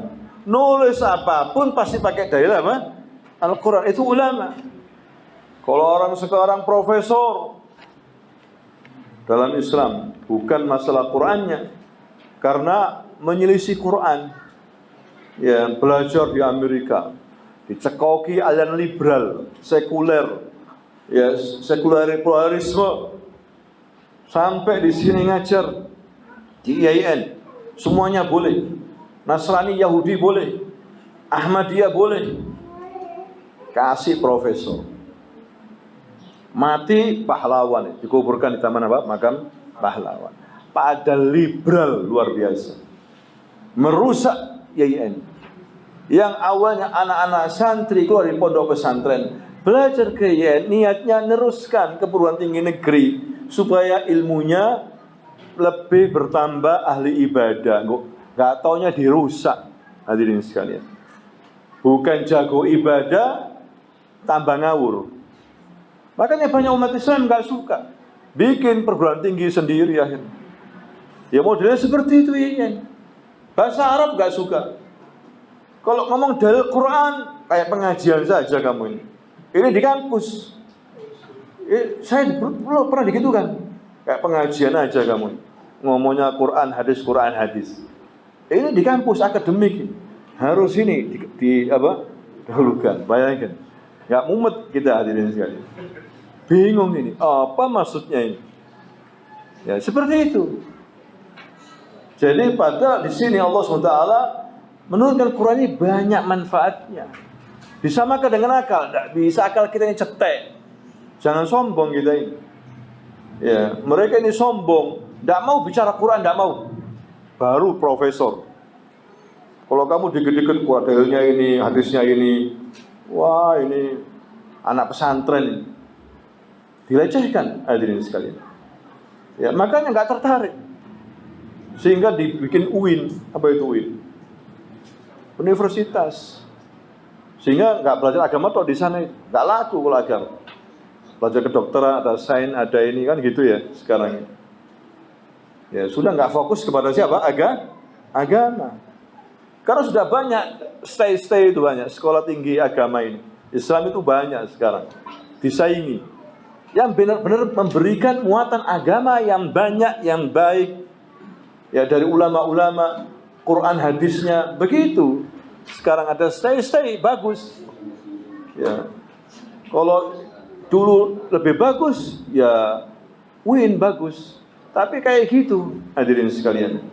Nulis apapun pasti pakai dalil apa? Al-Quran. Itu ulama. Kalau orang sekarang profesor dalam Islam, bukan masalah Qurannya, karena menyelisih Quran. Ya, belajar di Amerika, dicekoki aliran liberal, sekuler, ya, sekularisme, sampai di sini ngajar di IAIN, semuanya boleh. Nasrani, Yahudi boleh, Ahmadiyah boleh. Kasih profesor, mati pahlawan, dikuburkan di taman apa? Makam pahlawan. Pada liberal luar biasa, merusak IAIN. Yang awalnya anak-anak santri keluar dari pondok pesantren belajar ke IAIN, niatnya neruskan ke perguruan tinggi negeri supaya ilmunya lebih bertambah, ahli ibadah. Gak taunya dirusak, hadirin sekalian. Bukan jago ibadah, tambah ngawur. Makanya banyak umat Islam gak suka bikin perguruan tinggi sendiri akhirnya. Ya modelnya seperti itu ya. Bahasa Arab gak suka. Kalau ngomong dalil Quran kayak pengajian saja kamu ini. Ini di kampus. Saya pernah digitukan. Kayak pengajian aja kamu. Ngomongnya Quran hadis, Quran hadis. Ini di kampus akademik. Harus ini dahulukan. Bayangkan. Gak mumet kita hadirin sekali. Bingung ini. Apa maksudnya ini? Ya seperti itu. Jadi pada di sini Allah SWT menurunkan Quran ini banyak manfaatnya. Disamakan dengan akal. Tidak bisa akal kita ini cetek. Jangan sombong kita ini. Ya, mereka ini sombong. Tidak mau bicara Quran, tidak mau. Baru profesor. Kalau kamu dikit-dikit Quran dalilnya ini, hadisnya ini, wah ini anak pesantren ini. Dilecehkan hadirin sekalian. Ya, makanya nggak tertarik. Sehingga dibikin UIN. Apa itu UIN? Universitas. Sehingga nggak belajar agama toh di sana, nggak laku kalau agama. Belajar kedokteran, ada sains, ada ini kan gitu ya sekarang. Ya sudah nggak fokus kepada siapa? Agama. Karena sudah banyak stay itu banyak sekolah tinggi agama ini. Islam itu banyak sekarang disaingi. Yang benar-benar memberikan muatan agama yang banyak, yang baik. Ya dari ulama-ulama, Quran hadisnya begitu. Sekarang ada stay bagus. Ya. Kalau dulu lebih bagus, ya UIN bagus. Tapi kayak gitu, hadirin sekalian.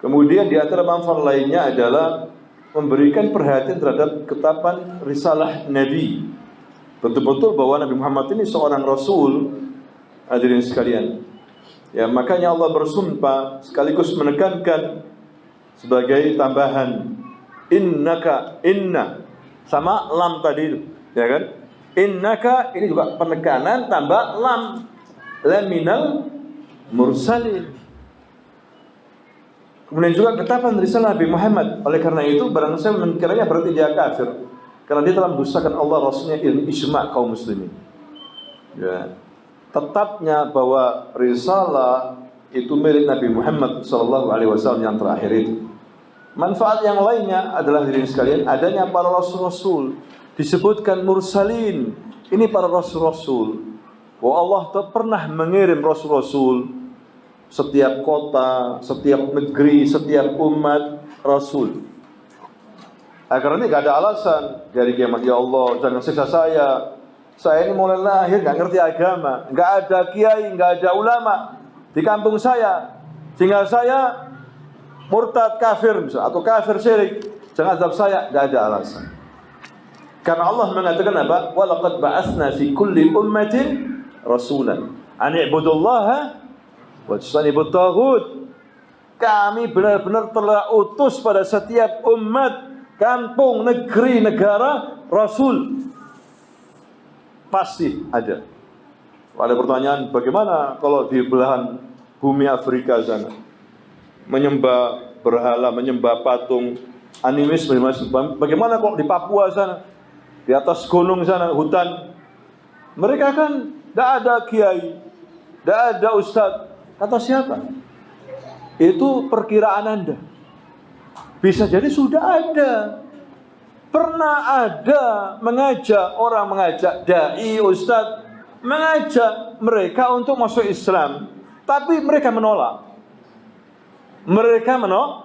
Kemudian di antara manfaat lainnya adalah memberikan perhatian terhadap ketetapan risalah Nabi. Betul-betul bahwa Nabi Muhammad ini seorang Rasul, hadirin sekalian. Ya, makanya Allah bersumpah sekaligus menekankan sebagai tambahan inna sama lam tadi, ya kan? Innaka ini juga penekanan tambah lam laminal mursalin. Kemudian juga ketetapan risalah Nabi Muhammad. Oleh karena itu barang saya mengiranya berarti dia kafir karena dia telah mendustakan Allah Rasulnya ilmu ijma' kaum muslimin. Ya. Tetapnya bahwa risalah itu milik Nabi Muhammad SAW yang terakhir itu. Manfaat yang lainnya adalah diri sekalian adanya para rasul-rasul, disebutkan mursalin. Ini para rasul-rasul. Bahwa Allah pernah mengirim rasul-rasul setiap kota, setiap negeri, setiap umat rasul. Karena ini gak ada alasan dari kiamat, ya Allah jangan siksa saya. Saya ini mulai lahir gak ngerti agama, gak ada kiai, gak ada ulama di kampung saya, sehingga saya murtad kafir misalnya, atau kafir syirik. Jangan azab saya, gak ada alasan. Karena Allah mengatakan apa? Wa laqad ba'atsna fi kulli ummatin rasulan an i'budullaha wajtanibut taghut. Kami benar-benar telah utus pada setiap umat, kampung, negeri, negara, rasul. Pasti ada. Ada pertanyaan, bagaimana kalau di belahan bumi Afrika sana menyembah berhala, menyembah patung, animis, bagaimana kalau di Papua sana, di atas gunung sana, hutan, mereka kan tidak ada kiai, tidak ada ustadz. Kata siapa? Itu perkiraan Anda. Bisa jadi sudah ada. Pernah ada mengajak dai, ustadz, mengajak mereka untuk masuk Islam, tapi mereka menolak. Mereka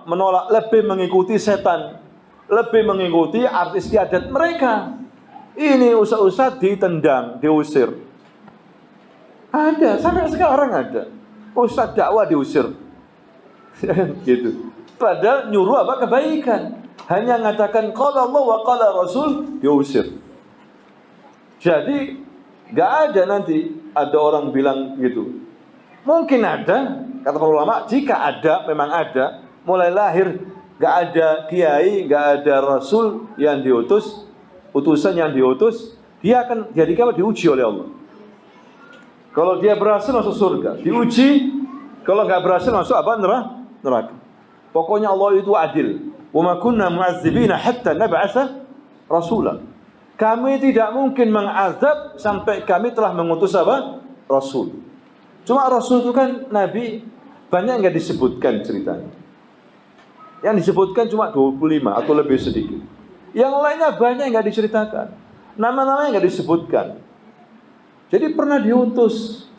menolak, lebih mengikuti setan, lebih mengikuti artis istiadat mereka. Ini ustadz ditendang, diusir. Ada, sampai sekarang ada. Ustadz dakwah diusir. Gitu. Padahal nyuruh apa? Kebaikan. Hanya mengatakan qala Allah wa qala Rasul, diusir. Jadi enggak ada nanti ada orang bilang gitu. Mungkin ada, kata para ulama, jika ada, memang ada, mulai lahir enggak ada kiai, enggak ada rasul yang diutus, utusan yang diutus, dia akan dijadikan diuji oleh Allah. Kalau dia berhasil masuk surga, diuji. Kalau enggak berhasil masuk apa? Neraka. Pokoknya Allah itu adil. Wa ma kunna mu'azzibina hatta nab'atsa rasula. Kami tidak mungkin mengazab sampai kami telah mengutus apa? Rasul. Cuma Rasul itu kan Nabi banyak enggak disebutkan ceritanya. Yang disebutkan cuma 25 atau lebih sedikit. Yang lainnya banyak enggak diceritakan. Nama-namanya enggak disebutkan. Jadi pernah diutus.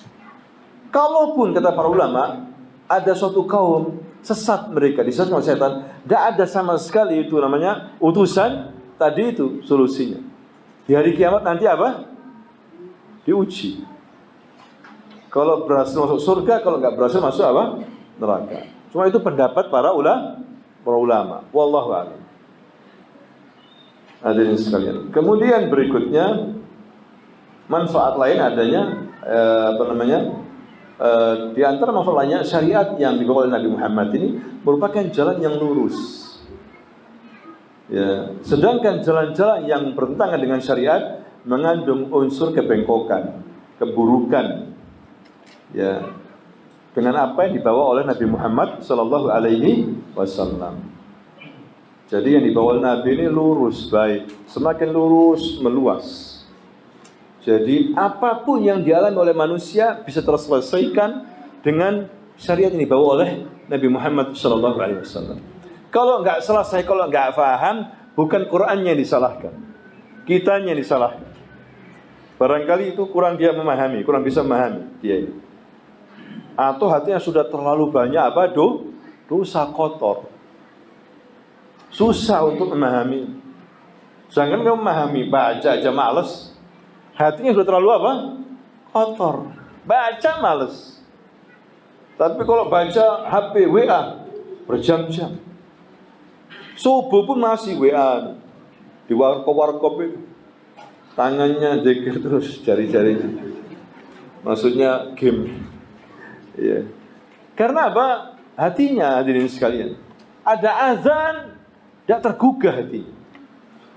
Kalaupun kata para ulama ada suatu kaum sesat mereka disesatkan oleh setan, tidak ada sama sekali itu namanya utusan. Tadi itu solusinya. Di hari kiamat nanti apa? Diuji. Kalau berhasil masuk surga, kalau nggak berhasil masuk apa? Neraka. Cuma itu pendapat para ulama. Wallahu a'lam. Hadirin sekalian. Kemudian berikutnya manfaat lain adanya di antara manfaatnya syariat yang dibawa oleh Nabi Muhammad ini merupakan jalan yang lurus. Ya, sedangkan jalan-jalan yang bertentangan dengan syariat mengandung unsur kebengkokan, keburukan. Ya, dengan apa yang dibawa oleh Nabi Muhammad sallallahu alaihi wasallam. Jadi yang dibawa oleh Nabi ini lurus, baik, semakin lurus meluas. Jadi apapun yang dialami oleh manusia bisa terselesaikan dengan syariat yang dibawa oleh Nabi Muhammad sallallahu alaihi wasallam. Kalau enggak selesai, kalau enggak paham, bukan Qur'annya yang disalahkan, kitanya yang disalahkan. Barangkali itu kurang dia memahami, kurang bisa memahami dia ini. Atau hatinya sudah terlalu banyak apa? Dosa kotor. Susah untuk memahami. Jangan kamu memahami, baca aja malas. Hatinya sudah terlalu apa? Kotor. Baca males. Tapi kalau baca HP, WA berjam-jam. Subuh pun masih WA. Di warkop itu. Tangannya zikir terus, jari-jarinya. Maksudnya game. Ya. Karena apa? Hatinya hadirin sekalian. Ada azan, tidak tergugah hati.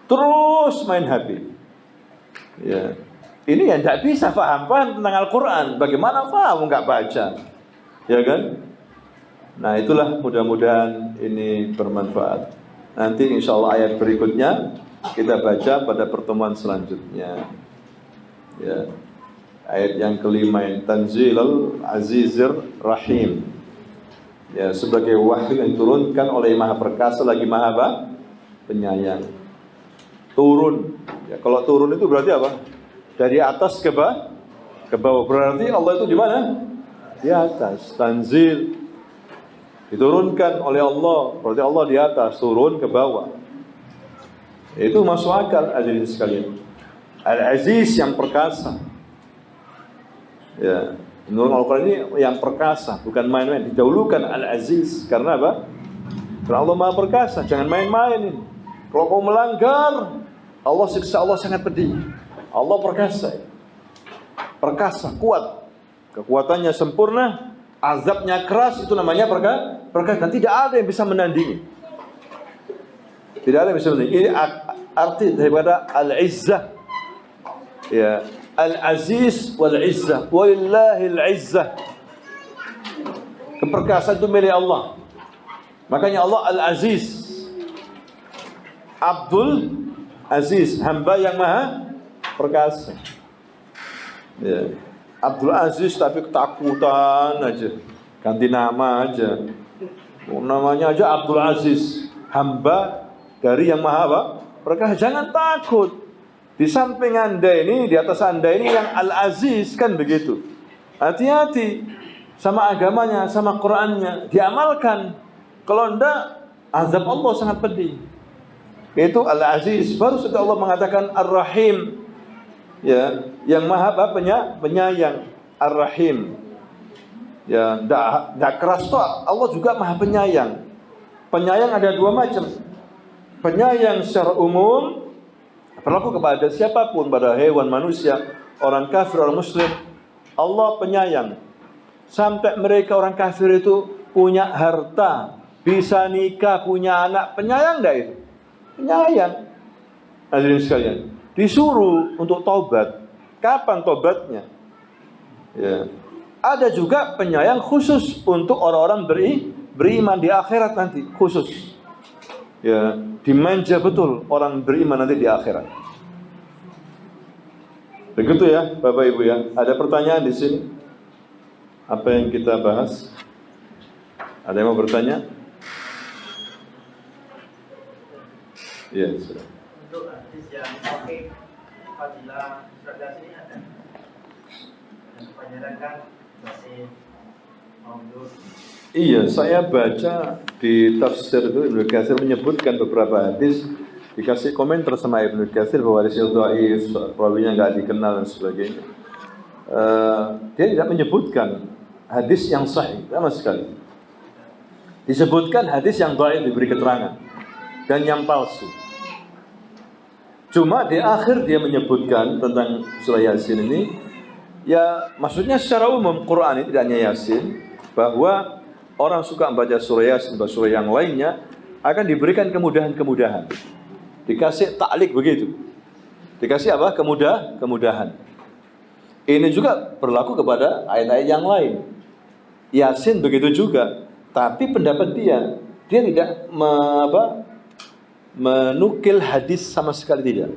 Terus main HP. Ya. Ini yang tidak bisa paham tentang Al-Quran. Bagaimana paham nggak baca, ya kan? Nah itulah mudah-mudahan ini bermanfaat. Nanti insya Allah ayat berikutnya kita baca pada pertemuan selanjutnya. Ya. Ayat yang kelima ini Tanzilul Azizir Rahim. Ya, sebagai wahyu yang diturunkan oleh Maha Perkasa lagi Maha Penyayang. Turun. Ya, kalau turun itu berarti apa? Dari atas ke bawah. Berarti Allah itu di mana? Di atas. Tanzil. Diturunkan oleh Allah. Berarti Allah di atas, turun ke bawah. Itu masuk akal hadirin sekalian. Al-Aziz yang perkasa. Ya, menurut Al-Quran ini yang perkasa, bukan main-main. Didahulukan Al-Aziz karena apa? Karena Allah Maha Perkasa, jangan main-main ini. Kalau kau melanggar, Allah siksa Allah sangat pedih. Allah perkasa. Perkasa, kuat. Kekuatannya sempurna, azabnya keras, itu namanya perkasa. Dan tidak ada yang bisa menandingi. Tidak ada yang bisa menandingi. Ini arti daripada al-izzah. Ya, al-aziz wal-izzah. Walillahil izzah. Keperkasaan itu milik Allah. Makanya Allah al-aziz. Abdul Aziz, hamba yang maha perkasa. Ya. Abdul Aziz tapi ketakutan aja, ganti nama aja. Namanya aja Abdul Aziz, hamba dari yang maha apa? Perkasa. Jangan takut. Di samping Anda ini, di atas Anda ini yang Al-Aziz, kan begitu. Hati-hati sama agamanya, sama Qur'annya, diamalkan. Kalau enggak, azab Allah sangat pedih. Itu Al-Aziz. Baru saja Allah mengatakan Ar-Rahim, ya, yang maha penyayang. Ar-Rahim, ya, tidak keras toh. Allah juga maha penyayang. Penyayang ada dua macam. Penyayang secara umum, berlaku kepada siapapun, pada hewan, manusia, orang kafir, orang muslim. Allah penyayang. Sampai mereka orang kafir itu punya harta, bisa nikah, punya anak, penyayang enggak itu? Penyayang. Hadirin sekalian, disuruh untuk taubat. Kapan taubatnya? Ya. Ada juga penyayang khusus untuk orang-orang beriman di akhirat nanti, khusus. Ya, dimanja betul orang beriman nanti di akhirat. Begitu ya, Bapak Ibu ya. Ada pertanyaan di sini? Apa yang kita bahas? Ada yang mau bertanya? Iya, sudah.
Untuk hadis yang sahih fadilah surat Yasin ini ada. Dan kebanyakan kan masih maudud.
Iya, saya baca di tafsir itu Ibnu Katsir menyebutkan beberapa hadis, dikasih komentar sama Ibnu Katsir bahwa hadis dhaif, rawinya nggak dikenal dan sebagainya. Dia tidak menyebutkan hadis yang sahih sama sekali. Disebutkan hadis yang dhaif, diberi keterangan, dan yang palsu. Cuma di akhir dia menyebutkan tentang surah Yasin ini, ya maksudnya secara umum Quran ini tidak hanya Yasin, bahwa orang suka membaca surah Yasin, surah yang lainnya akan diberikan kemudahan-kemudahan. Dikasih taklik begitu. Dikasih apa? Kemudahan. Ini juga berlaku kepada ayat-ayat yang lain. Yasin begitu juga. Tapi pendapat dia tidak menukil hadis sama sekali, tidak.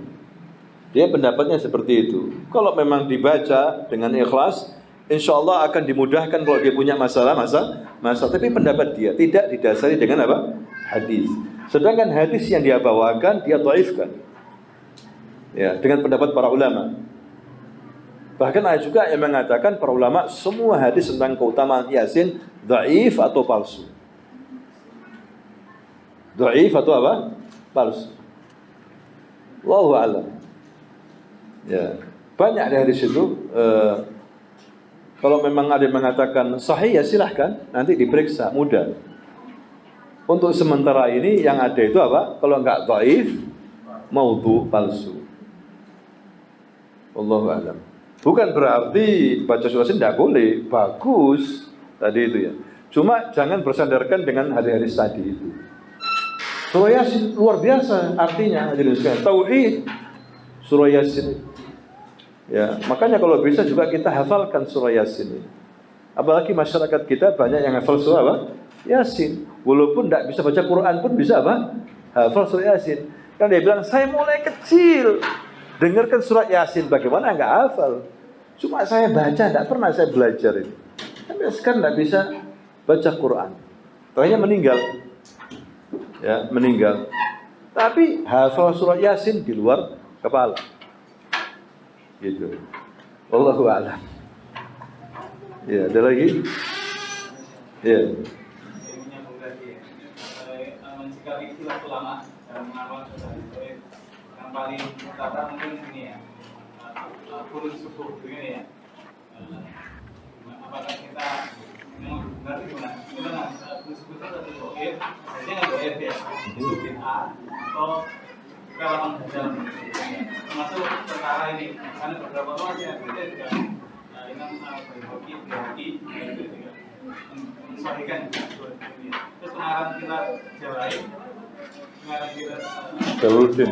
Dia pendapatnya seperti itu. Kalau memang dibaca dengan ikhlas, insya Allah akan dimudahkan kalau dia punya masalah. Tapi pendapat dia tidak didasari dengan apa? Hadis. Sedangkan hadis yang dia bawakan, dia dhaifkan. Ya, dengan pendapat para ulama. Bahkan ada juga yang mengatakan para ulama semua hadis tentang keutamaan Yasin dhaif atau palsu. Dhaif atau apa? Palsu. Wallahu a'lam. Ya, banyak dari situ. Kalau memang ada yang mengatakan sahih, ya silahkan, nanti diperiksa, mudah. Untuk sementara ini yang ada itu apa? Kalau enggak dhaif, maudhu, palsu. Wallahu a'lam. Bukan berarti baca surah Yasin tidak boleh, bagus tadi itu ya. Cuma jangan bersandarkan dengan hadis-hadis tadi itu. Surah Yasin luar biasa artinya, tauhid surah Yasin. Ya, makanya kalau bisa juga kita hafalkan surah Yasin. Apalagi masyarakat kita banyak yang hafal surah apa? Yasin. Walaupun tidak bisa baca Quran pun bisa apa? Hafal surah Yasin. Kan dia bilang, saya mulai kecil dengarkan surat Yasin, bagaimana enggak hafal? Cuma saya baca, tidak pernah saya belajar ini. Tapi sekarang tidak bisa baca Quran. Terakhirnya meninggal. Ya, meninggal. Tapi hafal surat Yasin di luar kepala. Gitu. Wallahu a'lam. Ya, ada lagi? Ya.
Mencikapi istilah ulama dalam mengawal yang paling utama mungkin ini ya, kurun subuh begini ya. Apakah kita mengerti gimana kurun subuh itu atau doib? Jadi nggak doib ya, itu bid'ah atau relawan dalam termasuk perkara ini karena beberapa orang yang kita juga Imam Al-Bayhaqi itu juga menyesuaikan ini. Terus pengarang kita Jawaid, pengarang kita
Jaluluddin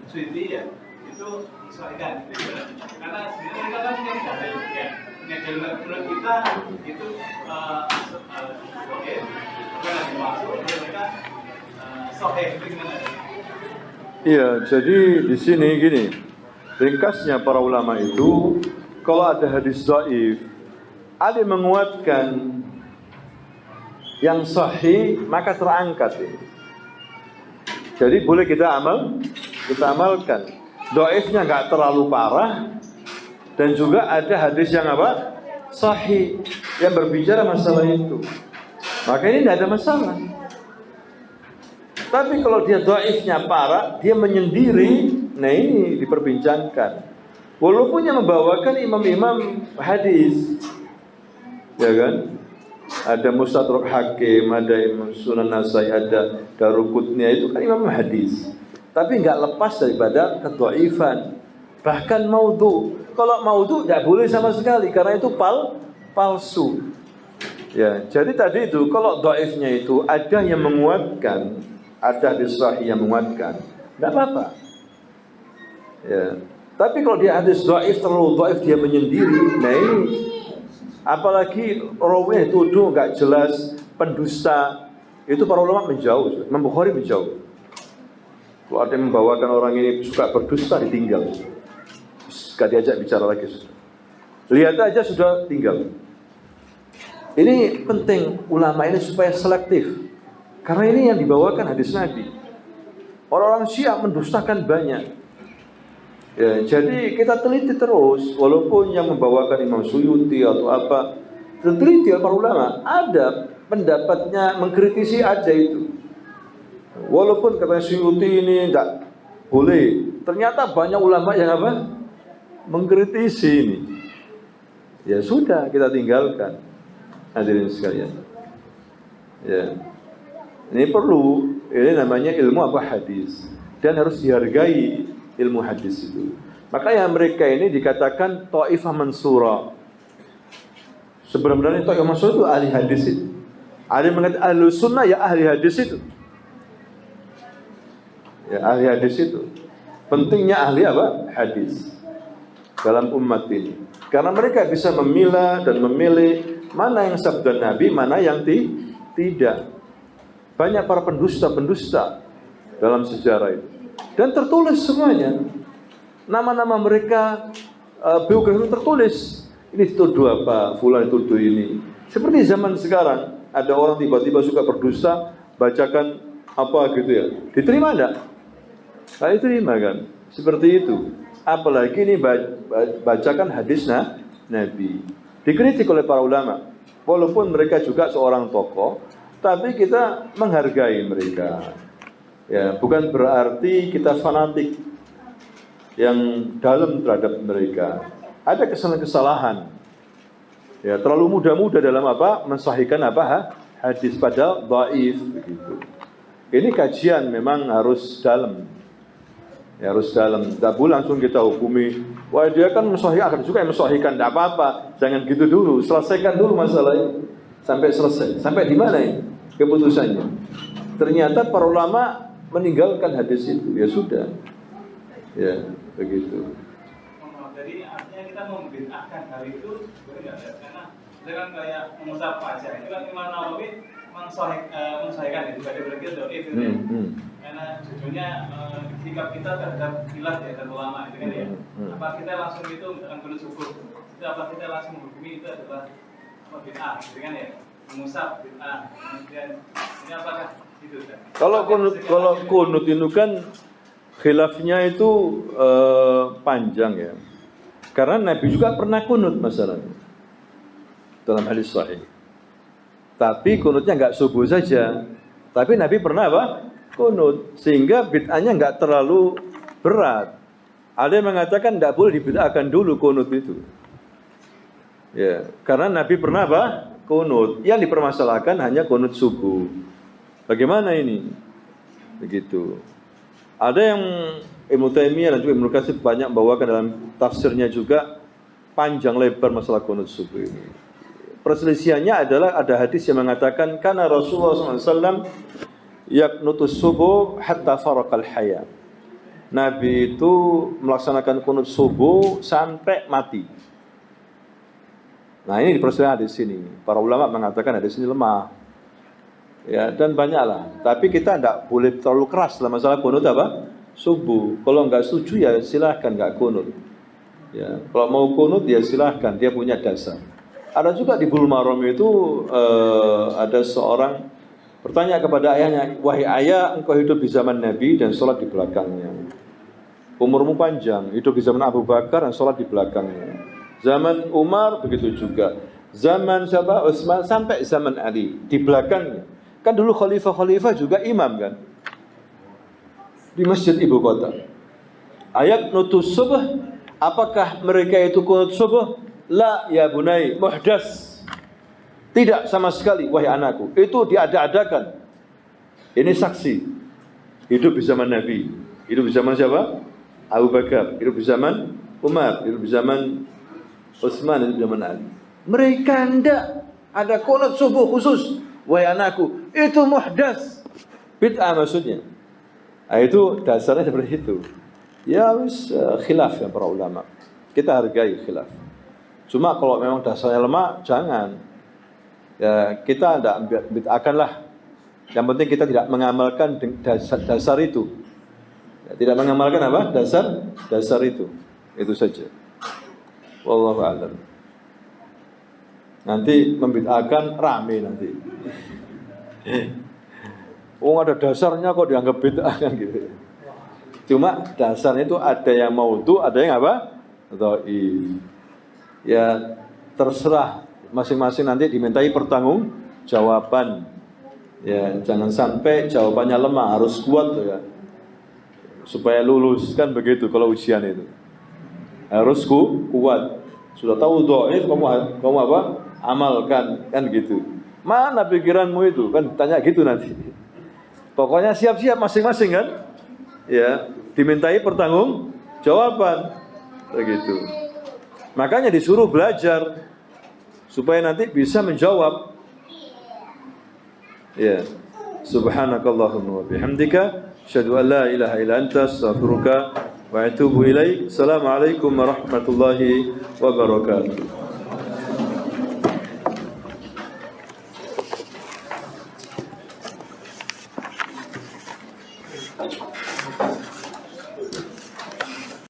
Suyuti ya itu menyesuaikan karena sebenarnya kita kan punya dalil ya punya dalil menurut kita itu oke bukan lagi masuk mereka sahih gimana.
Iya, jadi di sini gini, ringkasnya para ulama itu, kalau ada hadis dhaif, ada yang menguatkan yang sahih, maka terangkat ini. Jadi boleh kita amalkan. Dhaifnya nggak terlalu parah, dan juga ada hadis yang apa? Sahih, yang berbicara masalah itu. Maka ini tidak ada masalah. Tapi kalau dia dhaifnya parah, dia menyendiri, nah ini diperbincangkan. Walaupun yang membawakan imam-imam hadis, ya kan? Ada Mustadrak Hakim, ada Imam Sunan Nasai, ada Daruqutni, itu kan imam hadis. Tapi nggak lepas daripada kedhaifan. Bahkan maudhu. Kalau maudhu nggak boleh sama sekali, karena itu palsu. Ya, jadi tadi itu kalau dhaifnya itu ada yang menguatkan, ada hadis sahih yang menguatkan, tidak apa-apa. Ya. Tapi kalau dia hadis dhaif terlalu dhaif dia menyendiri, nah ini apalagi rawi itu nggak jelas, pendusta, itu para ulama menjauh, Imam Bukhari menjauh. Kalau ada yang membawakan orang ini suka berdusta, ditinggal, gak diajak bicara lagi. Lihat aja sudah tinggal. Ini penting ulama ini supaya selektif. Karena ini yang dibawakan hadis Nabi. Orang-orang Syiah mendustakan banyak. Ya, jadi kita teliti terus, walaupun yang membawakan Imam Suyuti atau apa, teliti para ulama, ada pendapatnya mengkritisi ada itu. Walaupun kata Suyuti ini tidak boleh, ternyata banyak ulama yang apa? Mengkritisi ini. Ya sudah, kita tinggalkan. Hadirin sekalian. Ya. Ini perlu, ini namanya ilmu apa? Hadis. Dan harus dihargai ilmu hadis itu. Makanya mereka ini dikatakan Taifah Mansura. Sebenarnya Taifah Mansura itu ahli hadis itu. Ada yang mengatakan ahli sunnah ya ahli hadis itu. Ya ahli hadis itu. Pentingnya ahli apa? Hadis. Dalam umat ini. Karena mereka bisa memilah dan memilih mana yang sabda Nabi, mana yang tidak. Banyak para pendusta-pendusta dalam sejarah itu. Dan tertulis semuanya. Nama-nama mereka, biografi tertulis. Ini dituduh apa, fulan dituduh ini. Seperti zaman sekarang, ada orang tiba-tiba suka berdusta, bacakan apa gitu ya. Diterima enggak? Nah, diterima kan? Seperti itu. Apalagi ini bacakan hadis Nabi. Dikritik oleh para ulama. Walaupun mereka juga seorang tokoh, tapi kita menghargai mereka. Ya, bukan berarti kita fanatik yang dalam terhadap mereka. Ada kesalahan-kesalahan. Ya, terlalu muda-muda dalam apa? Mensahihkan apa? Hadis padahal dhaif begitu. Ini kajian memang harus dalam. Ya, harus dalam. Tidak boleh langsung kita hukumi. Wah, dia kan mensahihkan, juga yang mensahihkan, tidak apa-apa. Jangan gitu dulu. Selesaikan dulu masalahnya sampai selesai. Sampai di mana ini keputusannya? Ternyata para ulama meninggalkan hadis itu, ya sudah, ya begitu.
Jadi artinya kita membid'ahkan hal itu boleh nggak ya? Karena dengan kayak musab aja itu kan Imam Nawawi mensahihkan itu ada berarti doa itu. Karena judulnya sikap kita terhadap khilaf ya dan ulama itu kan ya. Apa kita langsung itu akan kunut syukur? Itu apa kita langsung menghukumi itu adalah bid'ah, gitu kan ya? Musab bid'ah. Kemudian ini apakah
kalau kunut itu kan khilafnya itu panjang ya. Karena Nabi juga pernah kunut masalahnya dalam hadis sahih. Tapi kunutnya nggak subuh saja. Tapi Nabi pernah apa? Kunut. Sehingga bid'ahnya nggak terlalu berat. Ada yang mengatakan nggak boleh dibid'ahkan dulu kunut itu. Ya, karena Nabi pernah apa? Kunut. Yang dipermasalahkan hanya kunut subuh. Bagaimana ini? Begitu. Ada yang Ibnu Taimiyah dan juga Ibnu Katsir banyak bawakan dalam tafsirnya juga panjang lebar masalah kunut subuh ini. Perselisihannya adalah ada hadis yang mengatakan karena Rasulullah SAW yaqnutus subuh hatta faraqal haya. Nabi itu melaksanakan kunut subuh sampai mati. Nah ini diperselisihkan di sini. Para ulama mengatakan hadis ini lemah. Ya dan banyaklah. Tapi kita tidak boleh terlalu keras dalam masalah kunut apa? Subuh. Kalau nggak setuju ya silahkan nggak kunut. Ya kalau mau kunut ya silahkan. Dia punya dasar. Ada juga di Bulughul Maram itu ada seorang bertanya kepada ayahnya, wahai ayah, engkau hidup di zaman Nabi dan sholat di belakangnya. Umurmu panjang, hidup di zaman Abu Bakar dan sholat di belakangnya. Zaman Umar begitu juga. Zaman siapa? Utsman sampai zaman Ali di belakangnya. Kan dulu khalifah-khalifah juga imam kan? Di masjid ibu kota. Ayat nutus subuh, apakah mereka itu kunut subuh? La ya bunai muhdas. Tidak sama sekali wahai anakku. Itu diada-adakan. Ini saksi. Hidup di zaman Nabi. Hidup di zaman siapa? Abu Bakar. Hidup di zaman Umar. Hidup di zaman Utsman. Hidup di zaman Ali. Mereka tidak ada kunut subuh khusus. Wahai anakku. Itu muhdas. Bid'ah maksudnya. Nah, itu dasarnya seperti itu. Ya wis khilaf ya para ulama. Kita hargai khilaf. Cuma kalau memang dasarnya lemah, jangan. Ya, kita tidak bid'ahkanlah. Yang penting kita tidak mengamalkan dasar itu. Ya, tidak mengamalkan apa? Dasar itu. Itu saja. Wallahu a'lam. Nanti membid'ahkan rame nanti. Oh ada dasarnya kok dianggap bid'ah kan gitu. Cuma dasarnya itu ada yang maudhu, ada yang apa? Dhaif. Ya terserah masing-masing nanti dimintai pertanggungjawaban. Ya jangan sampai jawabannya lemah, harus kuat ya. Supaya lulus kan begitu kalau ujian itu. Harus kuat. Sudah tahu dhaif kamu apa? Amalkan kan gitu. Mana pikiranmu itu? Kan tanya gitu nanti. Pokoknya siap-siap masing-masing kan? Ya, dimintai pertanggungjawaban. Begitu. Makanya disuruh belajar supaya nanti bisa menjawab. Ya. Subhanakallahumma wa bihamdika asyhadu an la ilaha illa anta astaghfiruka wa atubu ilaik. Assalamualaikum warahmatullahi wabarakatuh.